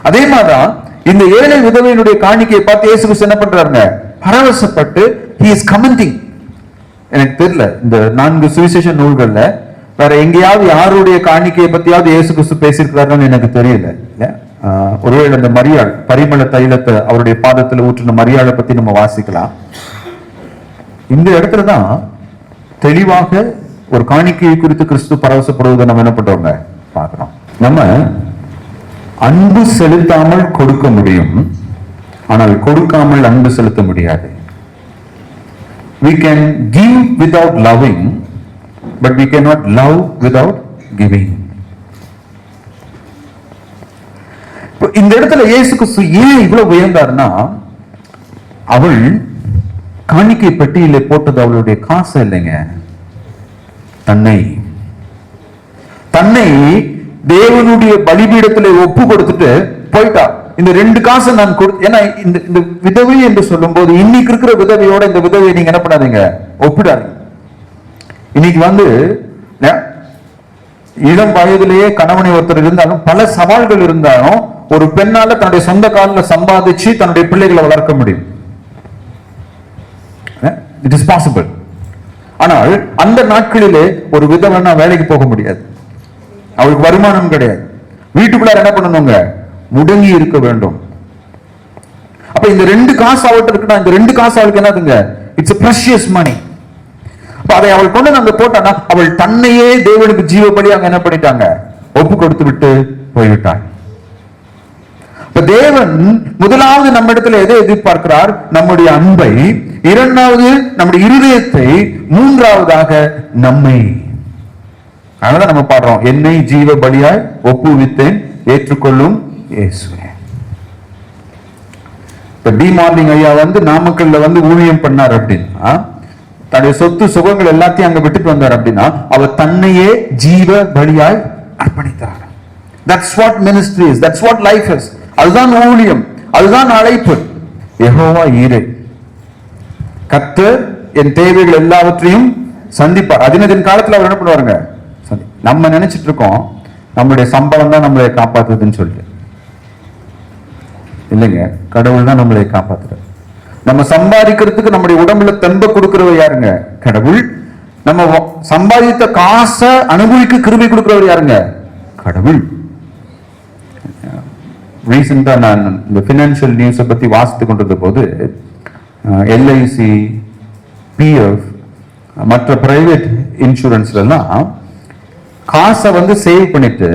[SPEAKER 1] அதே மாதிரிதான் இந்த ஏழை விதவையினுடைய காணிக்கையை பார்த்து இயேசு கிறிஸ்து என்ன பண்றாருங்க? பரவசப்பட்டு he is commenting. எனக்கு தெரியல இந்த 4 சுவிசேஷ நூல்கள்ல வேற எங்கேயாவது யாருடைய காணிக்கையை பத்தியாவது இயேசு கிறிஸ்து பேசியிருக்கிறாருன்னு எனக்கு தெரியல. ஒருவேளை இந்த மரியாள் பரிமள தைலத்தை அவருடைய பாதத்துல ஊற்றின மரியாளை பத்தி நம்ம வாசிக்கலாம். இந்த இடத்துலதான் தெளிவாக ஒரு காணிக்கையை குறித்து கிறிஸ்து பரவசப்படுவதை நம்ம என்ன பண்றோங்க பார்க்கிறோம். நம்ம அன்பு செலுத்தாமல் கொடுக்க முடியும், ஆனால் கொடுக்காமல் அன்பு செலுத்த முடியாது. We can give without loving, but we cannot love without giving. இந்த இடத்துல இயேசு கிறிஸ்து ஏன் இவ்வளவு உயர்ந்தார்னா, அவள் காணிக்கை பெட்டியிலே போட்டது அவளுடைய காசு இல்லைங்க, தன்னை தேவனுடைய பலிபீடத்திலே ஒப்பு கொடுத்துட்டு போயிட்டா. இந்த 2 காசை நான் ஏன்னா இந்த விதவை என்று சொல்லும் போது இன்னைக்கு இருக்கிற விதவையோட இந்த விதவையை நீங்க என்ன பண்ணாதீங்க, ஒப்பிடாதீங்க. இன்னைக்கு வந்து இளம் வயதிலேயே கணவனை ஒருத்தர் இருந்தாலும் பல சவால்கள் இருந்தாலும் ஒரு பெண்ணால தன்னுடைய சொந்த காலில் சம்பாதிச்சு தன்னுடைய பிள்ளைகளை வளர்க்க முடியும். It is possible. ஆனால் அந்த நாட்களிலே ஒரு விதவைன்னா வேலைக்கு போக முடியாது, அவளுக்கு வருமானம் கிடையாது, வீட்டுக்குள்ள என்ன பண்ணணுங்க, முடங்கி இருக்க வேண்டும். அப்ப இந்த 2 காசு அவட்ட இருக்குன்னா இந்த 2 காசு அவளுக்கு என்னதுங்க, இட்ஸ் பிரஷியஸ் மணி. அப்ப அதை அவள் கொண்டு அங்க போட்டானா அவள் தன்னையே தேவனுக்கு ஜீவ பலி அங்க என்ன பண்ணிட்டாங்க, ஒப்பு கொடுத்து விட்டு போய்விட்டாள். இப்ப தேவன் முதலாவது நம்ம இடத்துல எதை எதிர்பார்க்கிறார்? நம்முடைய அன்பை. 2வது நம்முடைய இருதயத்தை. 3வதாக நம்மை. அதனால நம்ம பாடுறோம், என்னை ஜீவ பலியாய் ஒப்புவித்தேன் ஏற்றுக்கொள்ளும் இயேசுவே. இப்ப டி மார்னிங் ஐயா வந்து நாமக்கல்ல வந்து ஊழியம் பண்ணார் அப்படின்னா, தன்னுடைய சொத்து சுகங்கள் எல்லாத்தையும் அங்க விட்டுட்டு வந்தார் அப்படின்னா, அவர் தன்னையே ஜீவ பலியாய் அர்ப்பணித்தார். That's what ministry is. That's what life is. அதுதான் ஊழியம், அதுதான் அழைப்பு. யெகோவா ஈரே, கர்த்தர் என் தேவைகள் எல்லாவற்றையும் சந்திப்பார். அதினதின் காலத்துல அவர் என்ன பண்ணுவாருங்க? நம்ம நினைச்சிட்டு இருக்கோம் நம்மளுடைய சம்பளம் தான் நம்மளை காப்பாத்துதுன்னு சொல்லி. இல்லைங்க, கடவுள் தான் நம்மளை காப்பாத்துறாரு. நம்ம சம்பாதிக்கிறதுக்கு நம்முடைய உடம்புல தெம்ப கொடுக்கிறவர் யாருங்க? கடவுள். நம்ம சம்பாதித்த காசை அனுபவிக்க கிருபை கொடுக்கிறவர் யாருங்க? கடவுள். ரீசெண்டா நான் இந்த பினான்சியல் நியூஸை பத்தி வாசித்து கொண்டிருந்த போது எல்ஐசி, பிஎஃப், மற்ற பிரைவேட் இன்சூரன்ஸ்ல எல்லாம் காசை வந்து சேவ் பண்ணிட்டு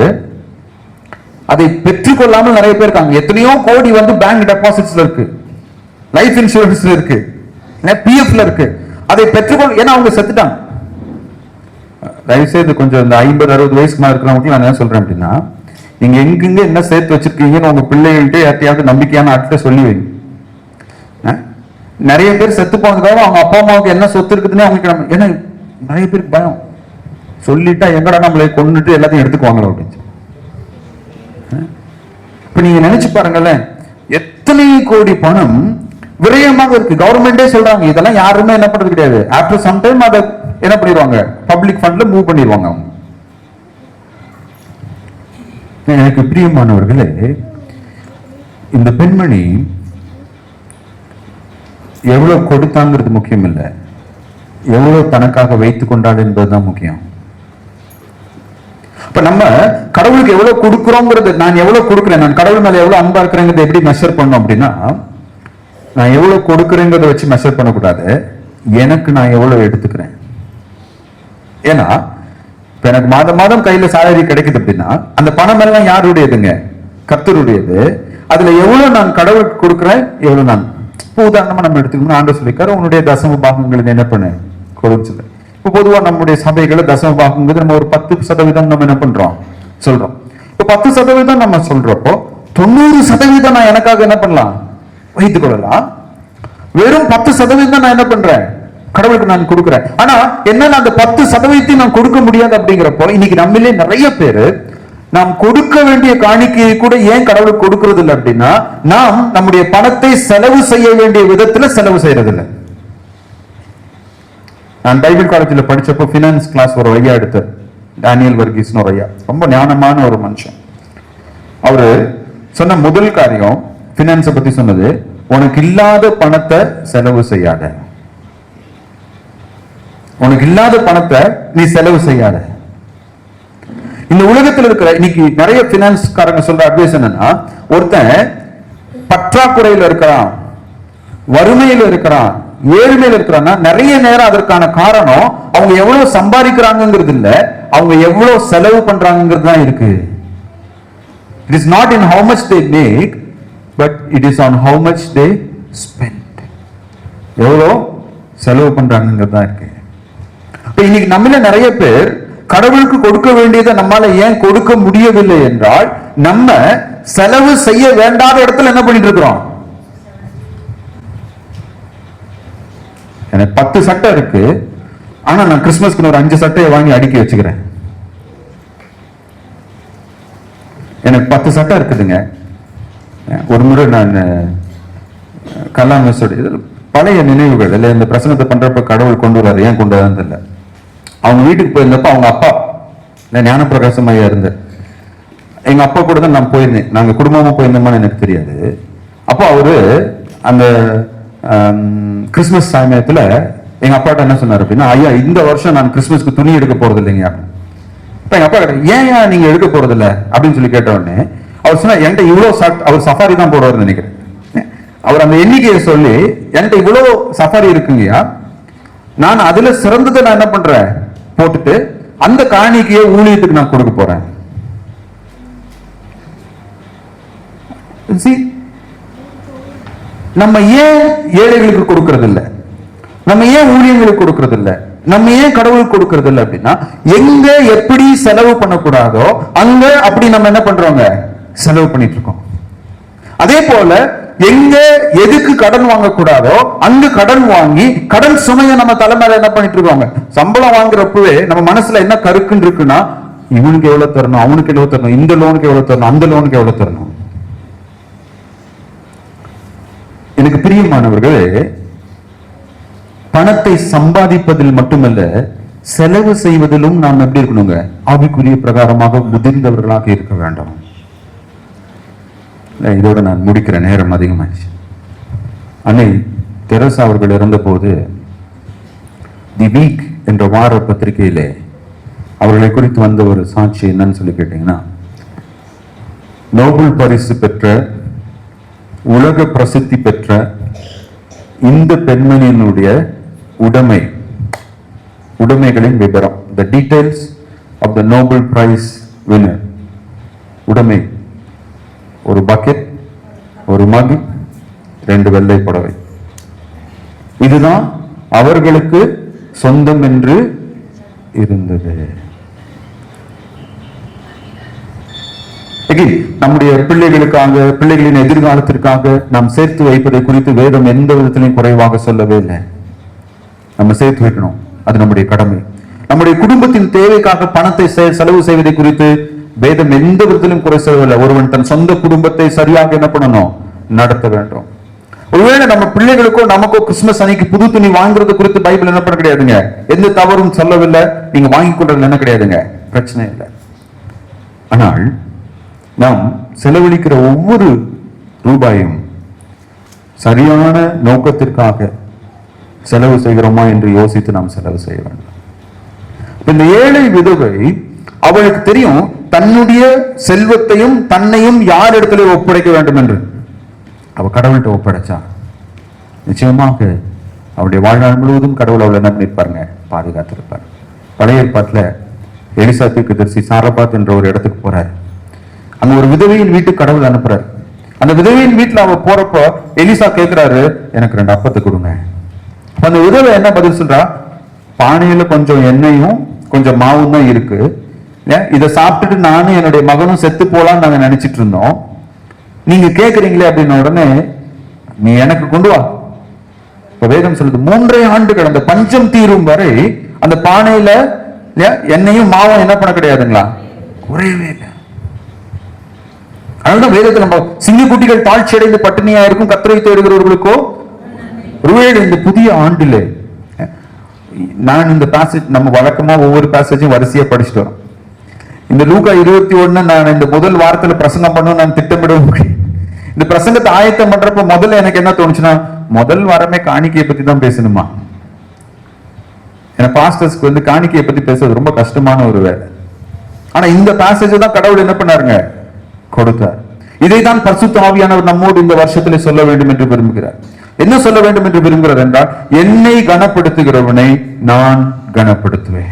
[SPEAKER 1] அதை பெற்றுக்கொள்ளாமல் நிறைய பேர் இருக்காங்க. எத்தனையோ கோடி வந்து பேங்க் டெபாசிட்ஸ்ல இருக்கு, லைஃப் இன்சூரன்ஸ்ல இருக்கு, பிஎஃப்ல இருக்கு. அதை பெற்றுக்கொள், ஏன்னா அவங்க செத்துட்டாங்க. தயவுசெய்து கொஞ்சம் இந்த 50-60 வயசுக்கு மேல இருக்கிறவங்களுக்கு நான் என்ன சொல்றேன் அப்படின்னா, நீங்க எங்கெங்க என்ன சேர்த்து வச்சிருக்கீங்கன்னு உங்க பிள்ளைகள்கிட்ட யார்ட்டையாவது நம்பிக்கையான ஆட்களை சொல்லி வைங்க. நிறைய பேர் செத்து போனதுக்காக அவங்க அப்பா அம்மாவுக்கு என்ன சொத்து இருக்குதுன்னு அவங்களுக்கு, ஏன்னா நிறைய பேருக்கு பயம், சொல்லிட்டா எங்கடா நம்மளை கொண்டுட்டு எல்லாத்தையும் எடுத்துக்குவாங்களோ அப்படின்னு. இப்ப நீங்க நினைச்சு பாருங்களேன், எத்தனை கோடி பணம் விரயமாக இருக்கு. கவர்மெண்டே சொல்றாங்க இதெல்லாம் யாருமே என்ன பண்றது கிடையாது. ஆஃப்டர் சம் டைம் அதை என்ன பண்ணிடுவாங்க, பப்ளிக் ஃபண்ட்ல மூவ் பண்ணிடுவாங்க அவங்க. எனக்கு பிரியமானவர்களே, இந்த பெண்மணி எவ்வளவு கொடுத்தாங்கிறது முக்கியம் இல்லை, எவ்வளவு தனக்காக வைத்துக் கொண்டாள் என்பதுதான் முக்கியம். இப்ப நம்ம கடவுளுக்கு எவ்வளவு கொடுக்கிறோங்கிறது, நான் எவ்வளவு கொடுக்கிறேன், நான் கடவுள் மேல எவ்வளவு அன்பா இருக்கிறேங்கிறத எப்படி மெஷர் பண்ணோம் அப்படின்னா, நான் எவ்வளவு கொடுக்கிறேங்கிறத வச்சு மெஷர் பண்ணக்கூடாது, எனக்கு நான் எவ்வளவு எடுத்துக்கிறேன். ஏன்னா இப்ப எனக்கு மாதம் மாதம் கையில சேலரி கிடைக்குது அப்படின்னா அந்த பணம் எல்லாம் யாருடையதுங்க? கர்த்தருடையது. அதுல எவ்வளவு நான் கடவுளுக்கு கொடுக்கிறேன், எவ்வளவு நான், இப்போ உதாரணமா நம்ம எடுத்துக்கணும், ஆண்டவர் சொல்லிக்காரு உன்னுடைய தசம பாகங்கள் என்ன பண்ண கொடுச்சு. இப்போ பொதுவா நம்முடைய சபைகளை தசம பாகங்கிறது நம்ம ஒரு 10% நம்ம என்ன பண்றோம் சொல்றோம். இப்போ 10% நம்ம சொல்றப்போ 90% நான் எனக்காக என்ன பண்ணலாம், வைத்துக் கொள்ளலாம். வெறும் 10% நான் என்ன பண்றேன், கடவுளுக்கு நான் கொடுக்கிறேன். ஆனா என்ன, அந்த 10% நான் கொடுக்க முடியாது அப்படிங்கிறப்போ இன்னைக்கு நம்மளே நிறைய பேரு நாம் கொடுக்க வேண்டிய காணிக்கையை கூட ஏன் கடவுளுக்கு கொடுக்கிறது இல்லை அப்படின்னா, நாம் நம்முடைய பணத்தை செலவு செய்ய வேண்டிய விதத்துல செலவு செய்யறது இல்லை. நான் பைபிள் காலேஜில் படிச்சப்போ பினான்ஸ் கிளாஸ் ஒரு ஐயா எடுத்தார், டேனியல் வர்கீஸ்னு ஒரு ஐயா, ரொம்ப ஞானமான ஒரு மனுஷன். அவரு சொன்ன முதல் காரியம் பினான்ஸை பத்தி சொன்னது, உனக்கு இல்லாத பணத்தை செலவு செய்யாத, உனக்கு இல்லாத பணத்தை நீ செலவு செய்யாத. இந்த உலகத்தில் இருக்கிற இன்னைக்கு நிறைய பினான்ஸ்காரங்க சொல்ற அட்வைஸ் என்னன்னா, ஒருத்தன் பற்றாக்குறையில இருக்கிறான், வறுமையில இருக்கிறான், ஏழ்மையில இருக்கிறான்னா நிறைய நேரம் அதற்கான காரணம் அவங்க எவ்வளவு சம்பாதிக்கிறாங்கிறது இல்ல, அவங்க எவ்வளவு செலவு பண்றாங்கிறது தான் இருக்கு. It is not in how much they make, but it is on how much they spend. எவ்வளவு செலவு பண்றாங்கிறது தான் இருக்கு. இன்னைக்கு நம்மள நிறைய பேர் கடவுளுக்கு கொடுக்க வேண்டியதை நம்மால ஏன் கொடுக்க முடியவில்லை என்றால், நம்ம செலவு செய்ய வேண்டாத இடத்துல என்ன பண்ணிட்டு இருக்கிறோம். எனக்கு 10 சட்டை இருக்கு, ஆனா நான் கிறிஸ்துமஸ்க்கு ஒரு 5 சட்டையை வாங்கி அடுக்கி வச்சுக்கிறேன். எனக்கு 10 சட்டை இருக்குதுங்க. ஒரு முறை நான் கலாமிஸோட பழைய நினைவுகள் இல்லை, இந்த பிரசனத்தை பண்றப்ப கடவுள் கொண்டு வர்றாரு, ஏன் கொண்டு வரான்னு தெரியல. அவங்க வீட்டுக்கு போயிருந்தப்ப அவங்க அப்பா ஞானப்பிரகாசம் ஐயா இருந்தார். எங்க அப்பா கூட தான் நான் போயிருந்தேன், நாங்க குடும்பமா போயிருந்தோமான்னு எனக்கு தெரியாது. அப்போ அவரு அந்த கிறிஸ்துமஸ் சமயத்துல எங்க அப்பாட்ட என்ன சொன்னார் அப்படின்னா, ஐயா இந்த வருஷம் நான் கிறிஸ்துமஸ்க்கு துணி எடுக்க போறது இல்லைங்க. இப்ப எங்க அப்பா கேட்ட, ஏன் நீங்க எடுக்க போறது இல்லை அப்படின்னு சொல்லி கேட்ட உடனே அவர் சொன்னா, என்கிட்ட இவ்வளவு அவர் சஃபாரி தான் போடுவார்னு நினைக்கிறேன். அவர் அந்த எண்ணிக்கையை சொல்லி, என்கிட்ட இவ்வளவு சஃபாரி இருக்குங்கய்யா, நான் அதுல சிறந்ததை நான் என்ன பண்றேன் போட்டுட்டு அந்த காணிக்கையை ஊழியத்துக்கு நான் கொடுக்க போறேன். நம்ம ஏன் ஏழைகளுக்கு கொடுக்கறது இல்லை, நம்ம ஏன் ஊழியங்களுக்கு கொடுக்கறது இல்லை, நம்ம ஏன் கடவுளுக்கு கொடுக்கறது இல்லை அப்படின்னா, எங்க எப்படி செலவு பண்ணக்கூடாதோ அங்க அப்படி நம்ம என்ன பண்றோங்க செலவு பண்ணிட்டு இருக்கோம். அதே போல எங்க எதுக்கு கடன் வாங்கக்கூடாதோ அங்க கடன் வாங்கி கடன் சுமையை நம்ம தலைமையில என்ன பண்ணிட்டு இருக்கோங்க. சம்பளம் வாங்குறப்பவே நம்ம மனசுல என்ன கருக்குன்னு இருக்குன்னா, இவனுக்கு எவ்வளவு தரணும், அவனுக்கு எவ்வளவு தரணும், இந்த லோனுக்கு எவ்வளவு தரணும், அந்த லோனுக்கு எவ்வளவு தரணும். எனக்கு பிரியமானவர்களே, பணத்தை சம்பாதிப்பதில் மட்டுமல்ல, செலவு செய்வதிலும் நாம் எப்படி இருக்கணுங்க, ஆவிக்குரிய பிரகாரமாக முதிர்ந்தவர்களாக இருக்க வேண்டும். இதோட நான் முடிக்கிற நேரம் அதிகமாச்சு. அன்னை தெரசா அவர்கள் இறந்த போது தி வீக் என்ற வார பத்திரிகையிலே அவர்களை குறித்து வந்த ஒரு சாட்சி என்னன்னு சொல்லி கேட்டீங்கன்னா, நோபல் பரிசு பெற்ற, உலக பிரசித்தி பெற்ற இந்த பெண்மணியினுடைய உடைமைகளின் விவரம், the details of the Nobel Prize winner. உடைமை, ஒரு பக்கெட், ஒரு மக், 2 வெள்ளை புடவை. இதுதான் அவர்களுக்கு சொந்தம் என்று இருந்தது. நம்முடைய பிள்ளைகளுக்காக, பிள்ளைகளின் எதிர்காலத்திற்காக நாம் சேர்த்து வைப்பதை குறித்து வேதம் எந்த விதத்திலையும் குறைவாக சொல்லவே இல்லை. நம்ம சேர்த்து வைக்கணும், அது நம்முடைய கடமை. நம்முடைய குடும்பத்தின் தேவைக்காக பணத்தை செலவு செய்வதை குறித்து வேதம் எந்த விதத்திலும் குறை சொல்லவில்லை. ஒருவன் தன் சொந்த குடும்பத்தை சரியாக என்ன பண்ணணும், நடத்த வேண்டும். ஒருவேளை நம்ம பிள்ளைகளுக்கோ நமக்கோ கிறிஸ்துமஸ் அன்னைக்கு புது துணி வாங்குறது குறித்து பைபிள் என்ன பண்ண கிடையாதுங்க, எந்த தவறும் சொல்லவில்லை. நீங்க வாங்கி கொள்றது என்ன கிடையாதுங்க, பிரச்சனை இல்லை. ஆனால் நாம் செலவழிக்கிற ஒவ்வொரு ரூபாயும் சரியான நோக்கத்திற்காக செலவு செய்கிறோமா என்று யோசித்து நாம் செலவு செய்ய வேண்டும். இந்த ஏழை விதவை, அவளுக்கு தெரியும் தன்னுடைய செல்வத்தையும் தன்னையும் யார் இடத்துல ஒப்படைக்க வேண்டும் என்று. அவ கடவுள்கிட்ட ஒப்படைச்சா நிச்சயமாக அவருடைய வாழ்நாள் முழுவதும் கடவுள் அவளை என்ன பண்ணிருப்பாருங்க, பாதுகாத்திருப்பார். பழைய ஏற்பாட்டுல எலிசா தீர்க்கதரிசி சாரபாத் என்ற ஒரு இடத்துக்கு போறாரு. அங்க ஒரு விதவையின் வீட்டுக்கு கடவுள் அனுப்புறாரு. அந்த விதவையின் வீட்டுல அவ போறப்போ எலிசா கேட்கிறாரு, எனக்கு 2 அப்பத்தை கொடுங்க. அந்த விதவை என்ன பதில் சொல்றா, பானையில கொஞ்சம் எண்ணெயும் கொஞ்சம் மாவும் தான் இருக்கு, இதை சாப்பிட்டுட்டு நானும் என்னுடைய மகனும் செத்து போலான்னு நாங்க நினைச்சிட்டு இருந்தோம், நீங்க கேக்குறீங்களே அப்படின்ன உடனே நீ எனக்கு கொண்டு வா. இப்ப வேதம் சொல்லுது 3 ஆண்டுகள் அந்த பஞ்சம் தீரும் வரை அந்த பானையில எண்ணெயும் மாவும் என்ன பண்ண கிடையாதுங்களா, குறையவே இல்லை. அதனால வேதத்தில் நம்ம சிங்கக்குட்டிகள் தாழ்ச்சி அடைந்து பட்டினியா இருக்கும், கர்த்தரை தேடுகிறவர்களுக்கோ ஒருவேளை இந்த புதிய ஆண்டிலே நான் இந்த பேசேஜ் நம்ம வழக்கமா ஒவ்வொரு பேசேஜும் வரிசையா படிச்சுட்டு வரோம். இந்த லூக்கா 21 நான் இந்த முதல் வாரத்துல பிரசங்கம் பண்ணணும் நான் திட்டமிடவும். இந்த பிரசங்கத்தை ஆயத்தம் பண்றப்ப முதல்ல எனக்கு என்ன தோணுச்சுன்னா, முதல் வாரமே காணிக்கையை பத்தி தான் பேசணுமா? ஏன்னா பாஸ்டர்ஸ்க்கு வந்து காணிக்கையை பத்தி பேசுறது ரொம்ப கஷ்டமான ஒரு வேலை. ஆனா இந்த பேசேஜ் தான் கடவுள் என்ன பண்ணாருங்க, கொடுத்தார். இதைதான் பரிசுத்த ஆவியானவர் நம்மோடு இந்த வருஷத்துல சொல்ல வேண்டும் என்று விரும்புகிறார். என்ன சொல்ல வேண்டும் என்று விரும்புகிறார் என்றால், என்னை கனப்படுத்துகிறவனை நான் கனப்படுத்துவேன்.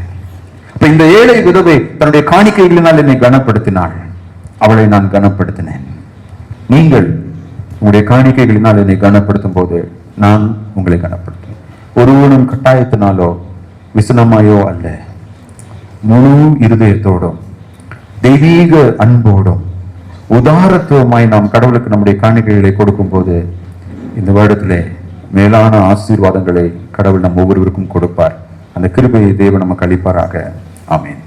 [SPEAKER 1] இந்த ஏழை விதவை தன்னுடைய காணிக்கைகளினால் என்னை கனப்படுத்தினாள், அவளை நான் கனப்படுத்தினேன். நீங்கள் உங்களுடைய காணிக்கைகளினால் என்னை கனப்படுத்தும் போது நான் உங்களை கனப்படுத்துவேன். ஒருவனும் கட்டாயத்தினாலோ விசனமாயோ அல்ல, முழு இருதயத்தோடும் தெய்வீக அன்போடும் உதாரத்துவமாய் நாம் கடவுளுக்கு நம்முடைய காணிக்கைகளை கொடுக்கும் போது இந்த வருடத்திலே மேலான ஆசீர்வாதங்களை கடவுள் நம் ஒவ்வொருவருக்கும் கொடுப்பார். அந்த கிருபையை தேவன் நமக்கு அளிப்பாராக. ஆமென்.